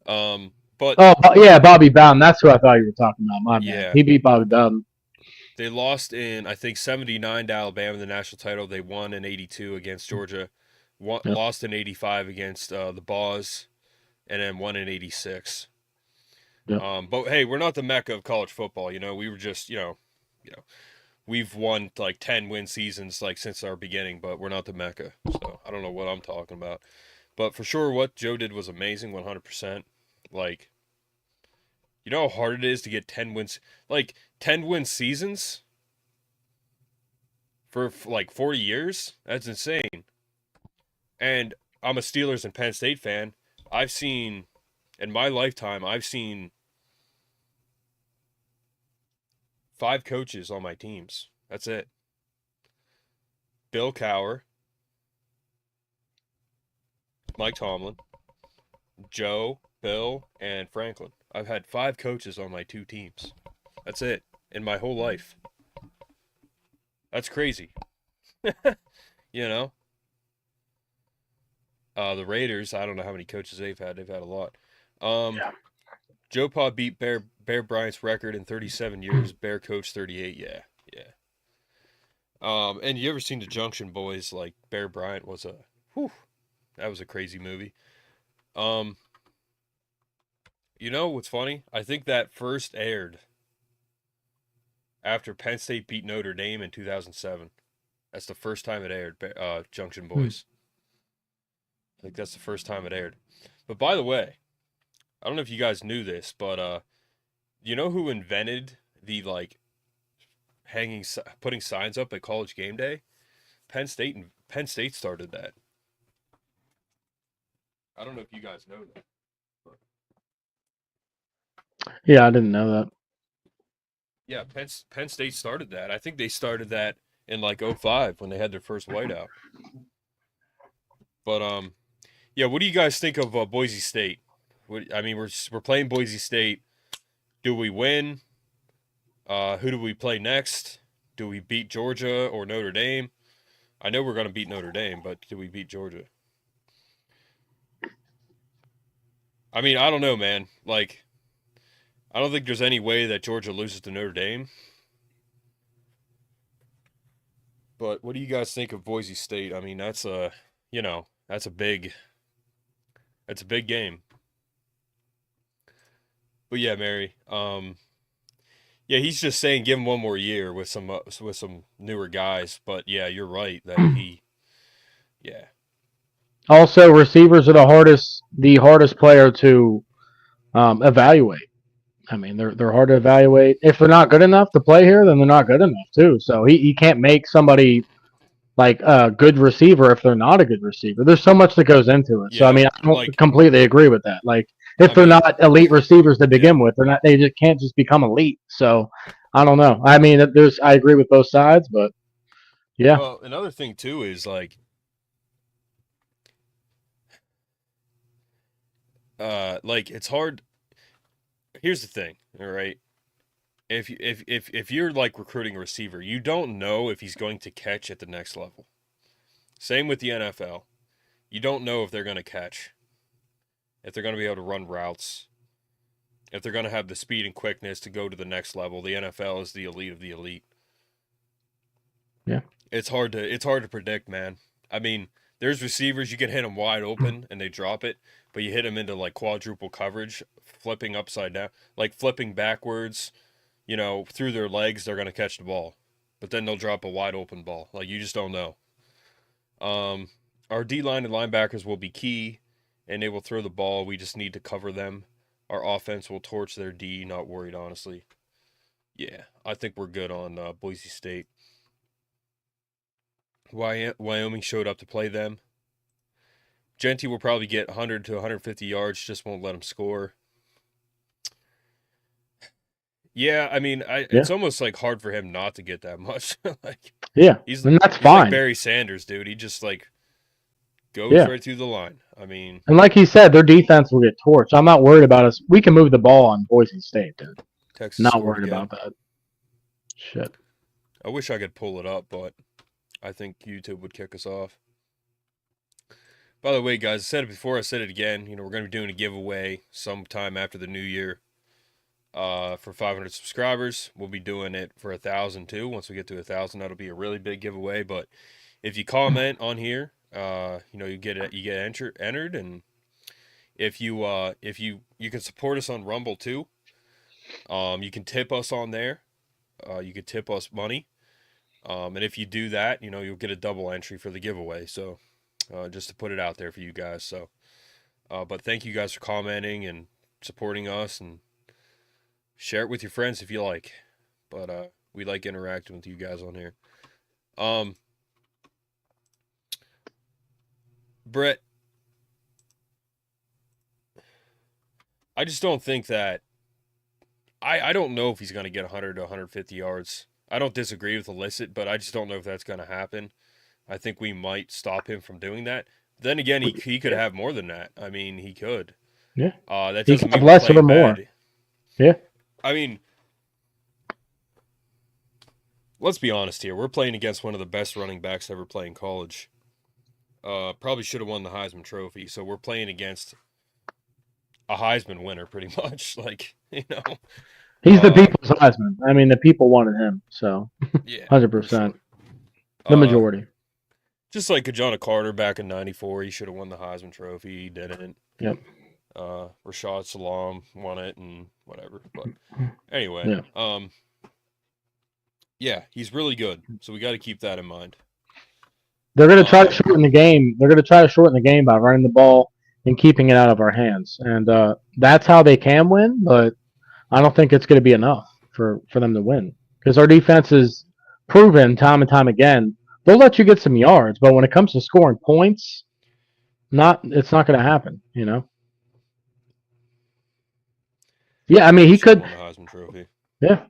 But yeah, Bobby Bowden. That's who I thought you were talking about. My bad. Yeah. He beat Bobby Bowden. They lost in, I think, 79 to Alabama in the national title. They won in 82 against Georgia. Lost in 85 against the Boz, and then won in 86. Yep. But hey, we're not the mecca of college football. We were just, we've won like 10 win seasons like since our beginning, but we're not the mecca. So I don't know what I'm talking about. But for sure, what Joe did was amazing, 100%. Like, you know how hard it is to get 10 wins? Like, 10 win seasons for like 40 years? That's insane. And I'm a Steelers and Penn State fan. In my lifetime, I've seen 5 coaches on my teams. That's it. Bill Cowher, Mike Tomlin, Joe, Bill, and Franklin. I've had 5 coaches on my 2 teams. That's it. In my whole life. That's crazy. The Raiders, I don't know how many coaches they've had. They've had a lot. Yeah. Joe Pa beat Bear Bryant's record in 37 years. Bear coach 38. Yeah, yeah. And you ever seen the Junction Boys? Like Bear Bryant was that was a crazy movie. You know what's funny? I think that first aired after Penn State beat Notre Dame in 2007. That's the first time it aired, Junction Boys. I think that's the first time it aired. But by the way, I don't know if you guys knew this, but you know who invented the like putting signs up at College Game Day? Penn State started that. I don't know if you guys know that. Yeah, I didn't know that. Yeah, Penn State started that. I think they started that in like 05 when they had their first whiteout. But yeah, what do you guys think of Boise State? I mean, we're playing Boise State. Do we win? Who do we play next? Do we beat Georgia or Notre Dame? I know we're going to beat Notre Dame, but do we beat Georgia? I mean, I don't know, man. Like, I don't think there's any way that Georgia loses to Notre Dame. But what do you guys think of Boise State? I mean, that's a big game. But yeah, Mary, yeah, he's just saying give him one more year with some newer guys. But yeah, you're right that yeah. Also, receivers are the hardest player to evaluate. I mean, they're hard to evaluate. If they're not good enough to play here, then they're not good enough too. So he can't make somebody like a good receiver if they're not a good receiver. There's so much that goes into it. Yeah, so I mean, I don't completely agree with that. Like if they're not elite receivers to begin with, they just can't just become elite. So I don't know. I mean, I agree with both sides, but yeah. Well, another thing too is like it's hard. Here's the thing, all right? If you're like recruiting a receiver, you don't know if he's going to catch at the next level. Same with the NFL. You don't know if they're going to catch, if they're going to be able to run routes, if they're going to have the speed and quickness to go to the next level. The NFL is the elite of the elite. Yeah. It's hard to predict, man. I mean, there's receivers you can hit them wide open and they drop it, but you hit them into like quadruple coverage, flipping upside down, like flipping backwards, through their legs, they're going to catch the ball. But then they'll drop a wide open ball. Like, you just don't know. Our D-line and linebackers will be key, and they will throw the ball. We just need to cover them. Our offense will torch their D, not worried, honestly. Yeah, I think we're good on Boise State. Wyoming showed up to play them. Genty will probably get 100 to 150 yards, just won't let him score. Yeah, I mean, it's almost like hard for him not to get that much. And that's fine. Like Barry Sanders, dude. He just like goes right through the line. I mean, and like he said, their defense will get torched. I'm not worried about us. We can move the ball on Boise State, dude. Texas not worried about that. Shit. I wish I could pull it up, but I think YouTube would kick us off. By the way, guys, I said it before, I said it again. We're going to be doing a giveaway sometime after the new year. For 500 subscribers. We'll be doing it for 1,000 too. Once we get to 1,000, that'll be a really big giveaway. But if you comment on here, you get entered, and if you can support us on Rumble too. You can tip us on there. You can tip us money. And if you do that, you'll get a double entry for the giveaway. So just to put it out there for you guys. So, but thank you guys for commenting and supporting us, and share it with your friends if you like. But we like interacting with you guys on here. Brett, I just don't think that I don't know if he's going to get 100 to 150 yards. I don't disagree with Illicit, but I just don't know if that's going to happen. I think we might stop him from doing that. Then again, he could have more than that. I mean, he could. Yeah. That doesn't mean less or more. Yeah. I mean, let's be honest here. We're playing against one of the best running backs ever playing college. Probably should have won the Heisman Trophy. So we're playing against a Heisman winner, pretty much. Like, He's the people's Heisman. I mean, the people wanted him, so yeah, 100%. sure. The majority. Just like Kajana Carter back in '94, he should have won the Heisman Trophy. He didn't. Yep. Rashad Salam won it and whatever. But anyway, yeah, he's really good. So we got to keep that in mind. They're going to try to shorten the game. They're going to try to shorten the game by running the ball and keeping it out of our hands. And that's how they can win, but I don't think it's going to be enough for them to win. Because our defense is proven time and time again, they'll let you get some yards, but when it comes to scoring points, it's not going to happen, Yeah, I mean, he could. Won the Heisman Trophy. Yeah.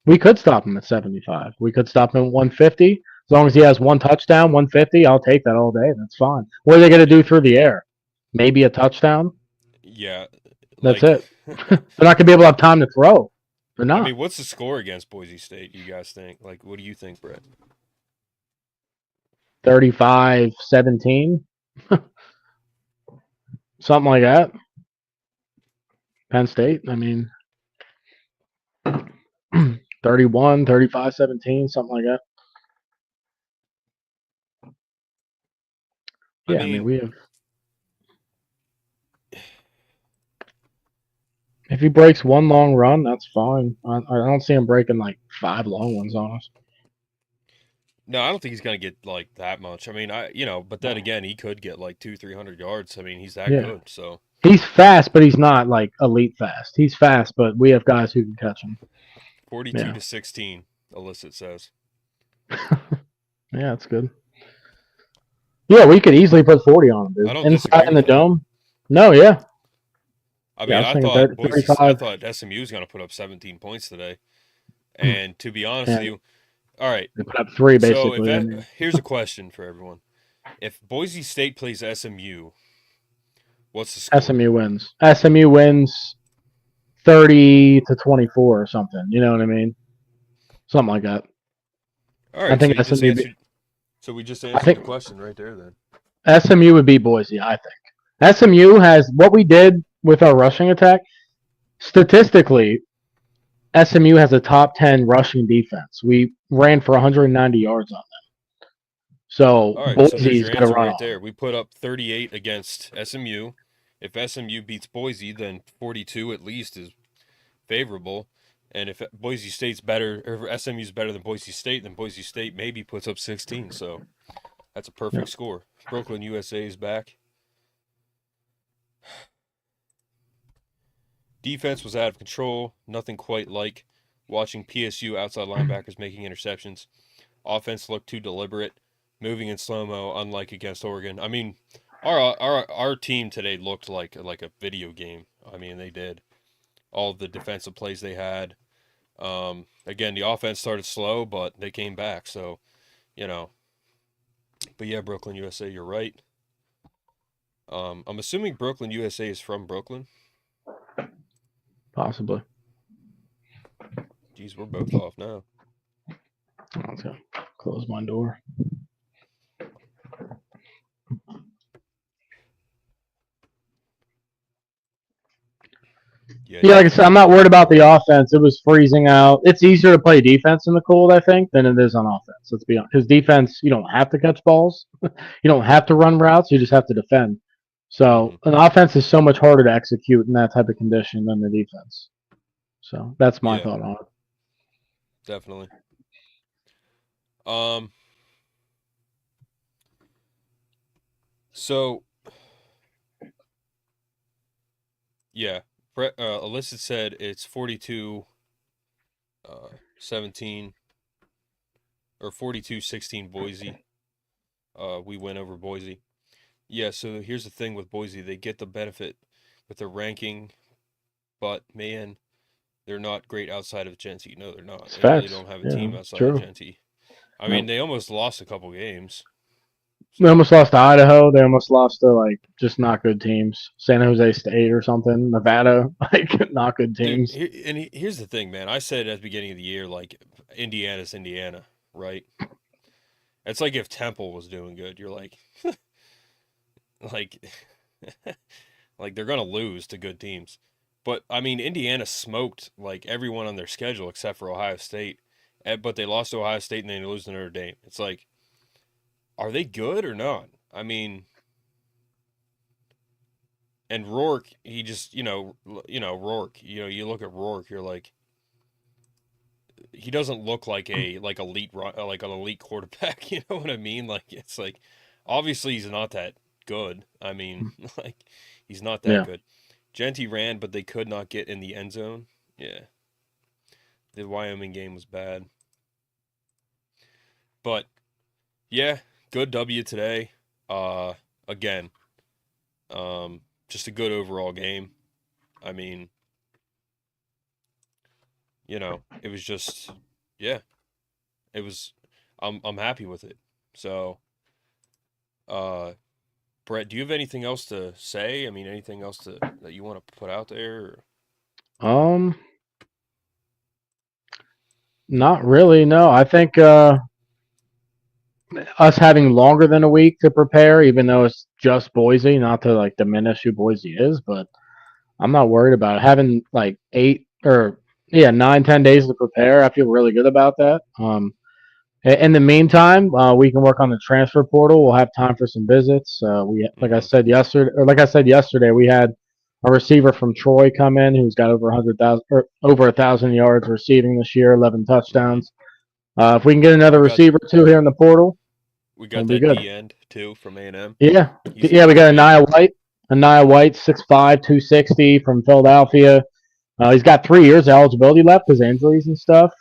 We could stop him at 75. We could stop him at 150. As long as he has one touchdown, 150, I'll take that all day. That's fine. What are they going to do through the air? Maybe a touchdown? Yeah. That's it. They're not going to be able to have time to throw. They're not. I mean, what's the score against Boise State, you guys think? Like, what do you think, Brett? 35-17. Something like that. Penn State, I mean, 31, 35-17, something like that. Yeah, I mean, we have. If he breaks one long run, that's fine. I don't see him breaking like 5 long ones on us. No, I don't think he's going to get like that much. I mean, but then again, he could get like 200-300 yards. I mean, he's that good. So he's fast, but he's not like elite fast. He's fast, but we have guys who can catch him. 42-16, Illicit says. Yeah, that's good. Yeah, we could easily put 40 on him, dude. I don't Inside in the dome. No, yeah. I mean, I thought SMU was going to put up 17 points today. And to be honest with you, all right. They put up 3, basically. So here's a question for everyone. If Boise State plays SMU, what's the score? SMU wins. SMU wins 30-24 or something. You know what I mean? Something like that. All right. I think SMU. So we just answered the question right there then. SMU would beat Boise, I think. SMU has what we did with our rushing attack. Statistically, SMU has a top 10 rushing defense. We ran for 190 yards on them. So Boise's going to run right there. We put up 38 against SMU. If SMU beats Boise, then 42 at least is favorable. And if Boise State's better, or SMU's better than Boise State, then Boise State maybe puts up 16. So that's a perfect score. Brooklyn, USA is back. Defense was out of control. Nothing quite like watching PSU outside linebackers making interceptions. Offense looked too deliberate, moving in slow-mo, unlike against Oregon. I mean, our team today looked like a video game. I mean, they did. All of the defensive plays they had. Again, the offense started slow, but they came back. So, But yeah, Brooklyn, USA, you're right. I'm assuming Brooklyn, USA is from Brooklyn. Possibly. Jeez, we're both off now. Let's go. Close my door. Yeah, like I said, I'm not worried about the offense. It was freezing out. It's easier to play defense in the cold, I think, than it is on offense. Let's be honest. Because defense, you don't have to catch balls. You don't have to run routes. You just have to defend. So an offense is so much harder to execute in that type of condition than the defense. So that's my thought on it. Definitely. So, yeah. Alyssa said it's 42-17 or 42-16 Boise. We win over Boise. Yeah, so here's the thing with Boise. They get the benefit with the ranking, but, man, they're not great outside of Genty. No, they're not. They really don't have a team outside of Genty. I mean, they almost lost a couple games. They almost lost to Idaho. They almost lost to, just not good teams. San Jose State or something. Nevada. Not good teams. Dude, here's the thing, man. I said at the beginning of the year, Indiana's Indiana, right? It's like if Temple was doing good. You're like, Like, they're going to lose to good teams. But, I mean, Indiana smoked, like, everyone on their schedule except for Ohio State. But they lost to Ohio State and then they lose to Notre Dame. It's like, are they good or not? I mean, and Rourke, he just, Rourke, you look at Rourke, you're like, he doesn't look like like an elite quarterback. You know what I mean? Like, it's like, obviously he's not that good. I mean, like, he's not that Yeah. good. Genty ran, but they could not get in the end zone. Yeah, the Wyoming game was bad, but yeah, good W today. Again, just a good overall game. I mean, it was just, yeah, it was. I'm happy with it. So, Brett, do you have anything else to say? I mean, anything else that you want to put out there? Or? Not really. No, I think us having longer than a week to prepare, even though it's just Boise, not to like diminish who Boise is, but I'm not worried about it. Having like 9, 10 days to prepare, I feel really good about that. In the meantime, we can work on the transfer portal. We'll have time for some visits. Like I said yesterday, we had a receiver from Troy come in who's got over 100,000 or over 1,000 yards receiving this year, 11 touchdowns. If we can get another receiver too here in the portal, We got we'll be that good. D end too from A&M. Yeah, we got Anaya White, 6'5", 260 from Philadelphia. He's got 3 years of eligibility left because injuries and stuff.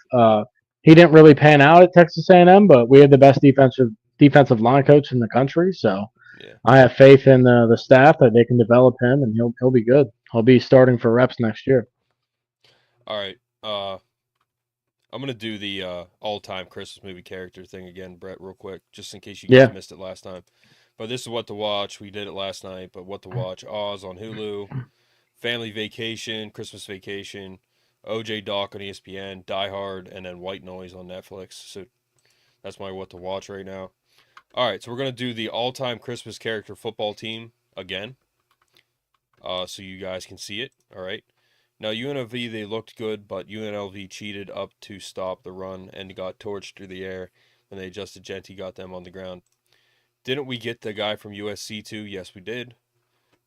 He didn't really pan out at Texas A&M, but we had the best defensive line coach in the country. So Yeah. I have faith in the staff that they can develop him, and he'll be good. He'll be starting for reps next year. All right. I'm gonna do the all-time Christmas movie character thing again, Brett, real quick, just in case you guys missed it last time. But this is what to watch. We did it last night, but what to watch: Oz on Hulu, Family Vacation, Christmas Vacation, OJ Doc on ESPN, Die Hard, and then White Noise on Netflix. So that's my what to watch right now. All right, so we're gonna do the all-time Christmas character football team again, so you guys can see it. All right. Now, UNLV, they looked good, but UNLV cheated up to stop the run and got torched through the air when they adjusted. Genty got them on the ground. Didn't we get the guy from USC too? Yes, we did.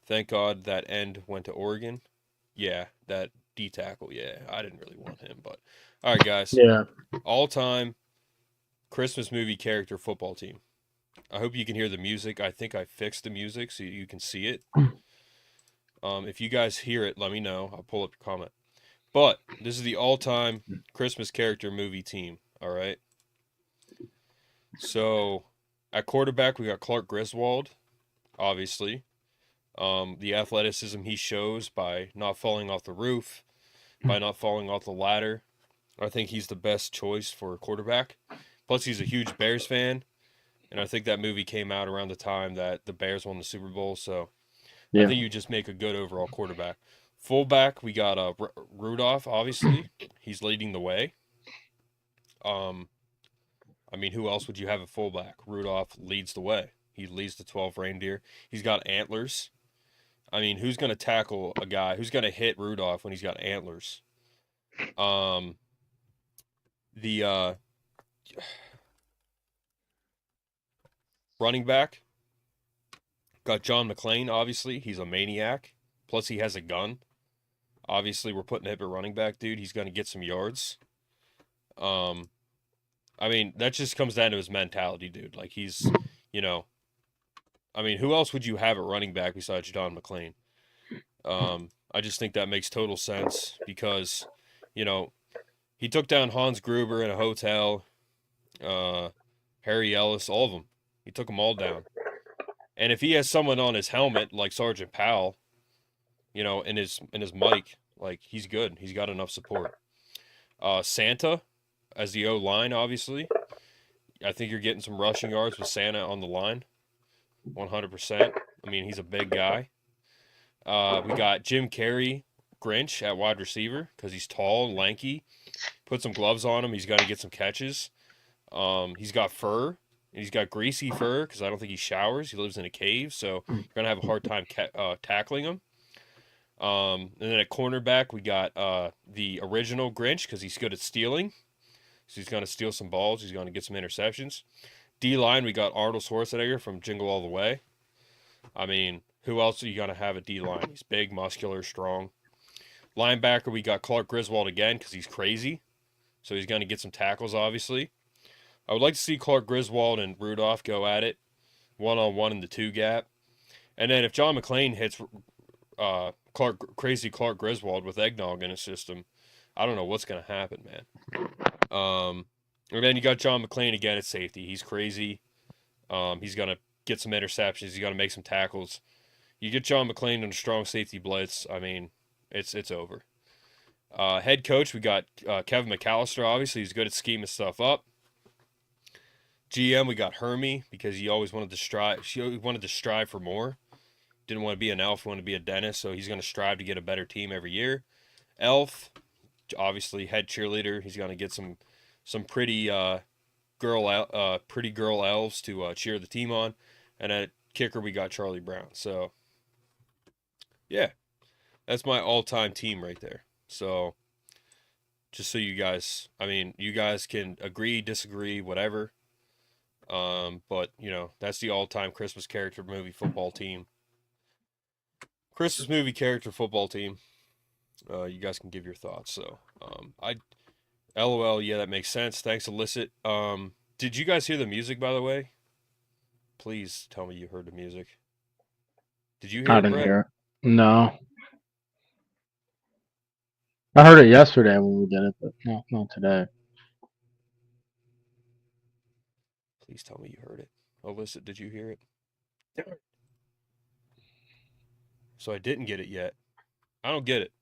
Thank God that end went to Oregon. Yeah, that D tackle. Yeah, I didn't really want him, but all right, guys. Yeah. All-time Christmas movie character football team. I hope you can hear the music. I think I fixed the music so you can see it. If you guys hear it, let me know. I'll pull up your comment. But this is the all-time Christmas character movie team. All right. So at quarterback, we got Clark Griswold, obviously. The athleticism he shows by not falling off the roof, by not falling off the ladder. I think he's the best choice for a quarterback. Plus, he's a huge Bears fan. And I think that movie came out around the time that the Bears won the Super Bowl. So I think you just make a good overall quarterback. Fullback, we got Rudolph, obviously. He's leading the way. I mean, who else would you have at fullback? Rudolph leads the way. He leads the 12 reindeer. He's got antlers. I mean, who's going to tackle a guy? Who's going to hit Rudolph when he's got antlers? The running back, got John McClain, obviously. He's a maniac. Plus, he has a gun. Obviously, we're putting him at running back, dude. He's going to get some yards. I mean, that just comes down to his mentality, dude. Like, he's, I mean, who else would you have at running back besides John McClain? I just think that makes total sense because, he took down Hans Gruber in a hotel, Harry Ellis, all of them. He took them all down. And if he has someone on his helmet like Sergeant Powell, in his mic, like, he's good. He's got enough support. Santa as the O-line, obviously. I think you're getting some rushing yards with Santa on the line. 100%. I mean, he's a big guy. We got Jim Carrey, Grinch at wide receiver because he's tall and lanky. Put some gloves on him. He's got to get some catches. He's got fur. He's got greasy fur because I don't think he showers. He lives in a cave, so you're going to have a hard time tackling him. And then at cornerback, we got the original Grinch because he's good at stealing. So he's going to steal some balls. He's going to get some interceptions. D-line, we got Arnold Schwarzenegger from Jingle All the Way. I mean, who else are you going to have at D-line? He's big, muscular, strong. Linebacker, we got Clark Griswold again because he's crazy. So he's going to get some tackles, obviously. I would like to see Clark Griswold and Rudolph go at it, one-on-one in the two gap. And then if John McClain hits crazy Clark Griswold with eggnog in his system, I don't know what's going to happen, man. And then you got John McClain again at safety. He's crazy. He's going to get some interceptions. He's going to make some tackles. You get John McClain in a strong safety blitz, I mean, it's over. Head coach, we got Kevin McAllister, obviously. He's good at scheming stuff up. GM, we got Hermie because he always wanted to strive for more. Didn't want to be an elf, wanted to be a dentist, so he's going to strive to get a better team every year. Elf, obviously head cheerleader. He's going to get some pretty girl elves to cheer the team on. And at kicker, we got Charlie Brown. So, yeah, that's my all-time team right there. So, just so you guys can agree, disagree, whatever. But, that's the all-time Christmas character movie football team. Christmas movie character football team. You guys can give your thoughts. So, LOL, yeah, that makes sense. Thanks, Illicit. Did you guys hear the music, by the way? Please tell me you heard the music. Did you hear it, I didn't Brett? hear it. No. I heard it yesterday when we did it, but no, not today. Please tell me you heard it. Illicit, did you hear it? So I didn't get it yet. I don't get it.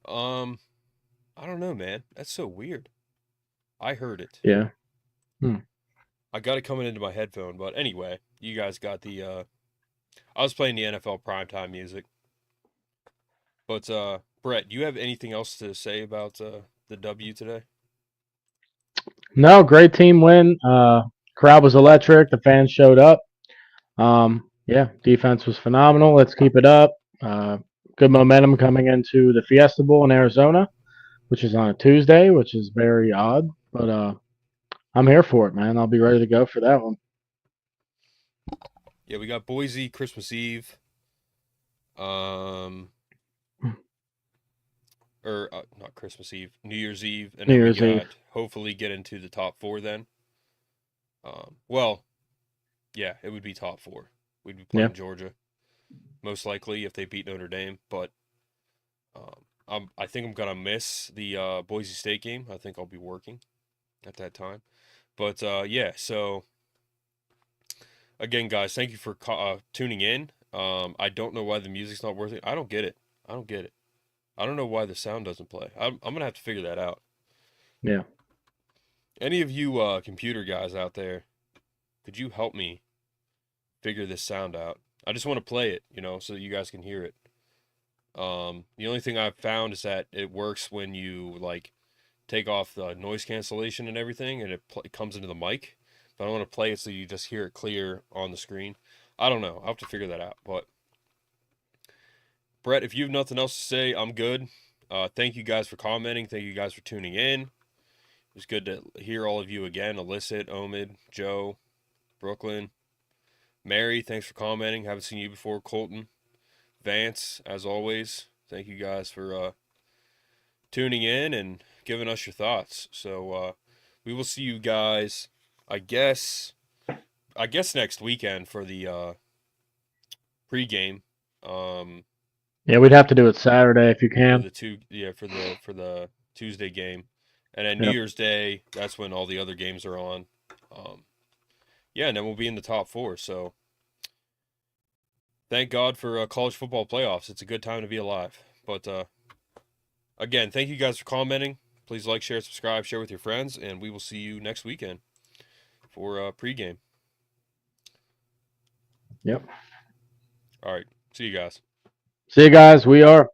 I don't know, man. That's so weird. I heard it. Yeah. I got it coming into my headphone, but anyway, you guys got the I was playing the NFL primetime music. But Brett, do you have anything else to say about the W today? No, great team win. Crowd was electric. The fans showed up. Yeah, defense was phenomenal. Let's keep it up. Good momentum coming into the Fiesta Bowl in Arizona, which is on a Tuesday, which is very odd. But I'm here for it, man. I'll be ready to go for that one. Yeah, we got Boise Christmas Eve. Or not Christmas Eve, New Year's Eve, and then we got hopefully get into the top 4 then. Well, yeah, it would be top 4. We'd be playing Georgia, most likely if they beat Notre Dame. But I think I'm gonna miss the Boise State game. I think I'll be working at that time. But yeah, so again, guys, thank you for tuning in. I don't know why the music's not working. I don't get it. I don't know why the sound doesn't play. I'm going to have to figure that out. Yeah. Any of you computer guys out there, could you help me figure this sound out? I just want to play it, so that you guys can hear it. The only thing I've found is that it works when you, take off the noise cancellation and everything, and it comes into the mic. But I want to play it so you just hear it clear on the screen. I don't know. I'll have to figure that out, but Brett, if you have nothing else to say, I'm good. Thank you guys for commenting. Thank you guys for tuning in. It was good to hear all of you again. Illicit, Omid, Joe, Brooklyn, Mary, thanks for commenting. Haven't seen you before. Colton, Vance, as always, thank you guys for tuning in and giving us your thoughts. So we will see you guys, I guess next weekend for the pregame. Yeah, we'd have to do it Saturday if you can. For the Tuesday game, and then New Year's Day, that's when all the other games are on. And then we'll be in the top 4. So thank God for college football playoffs. It's a good time to be alive. But again, thank you guys for commenting. Please like, share, subscribe, share with your friends, and we will see you next weekend for pregame. Yep. All right. See you guys. See you guys. We are.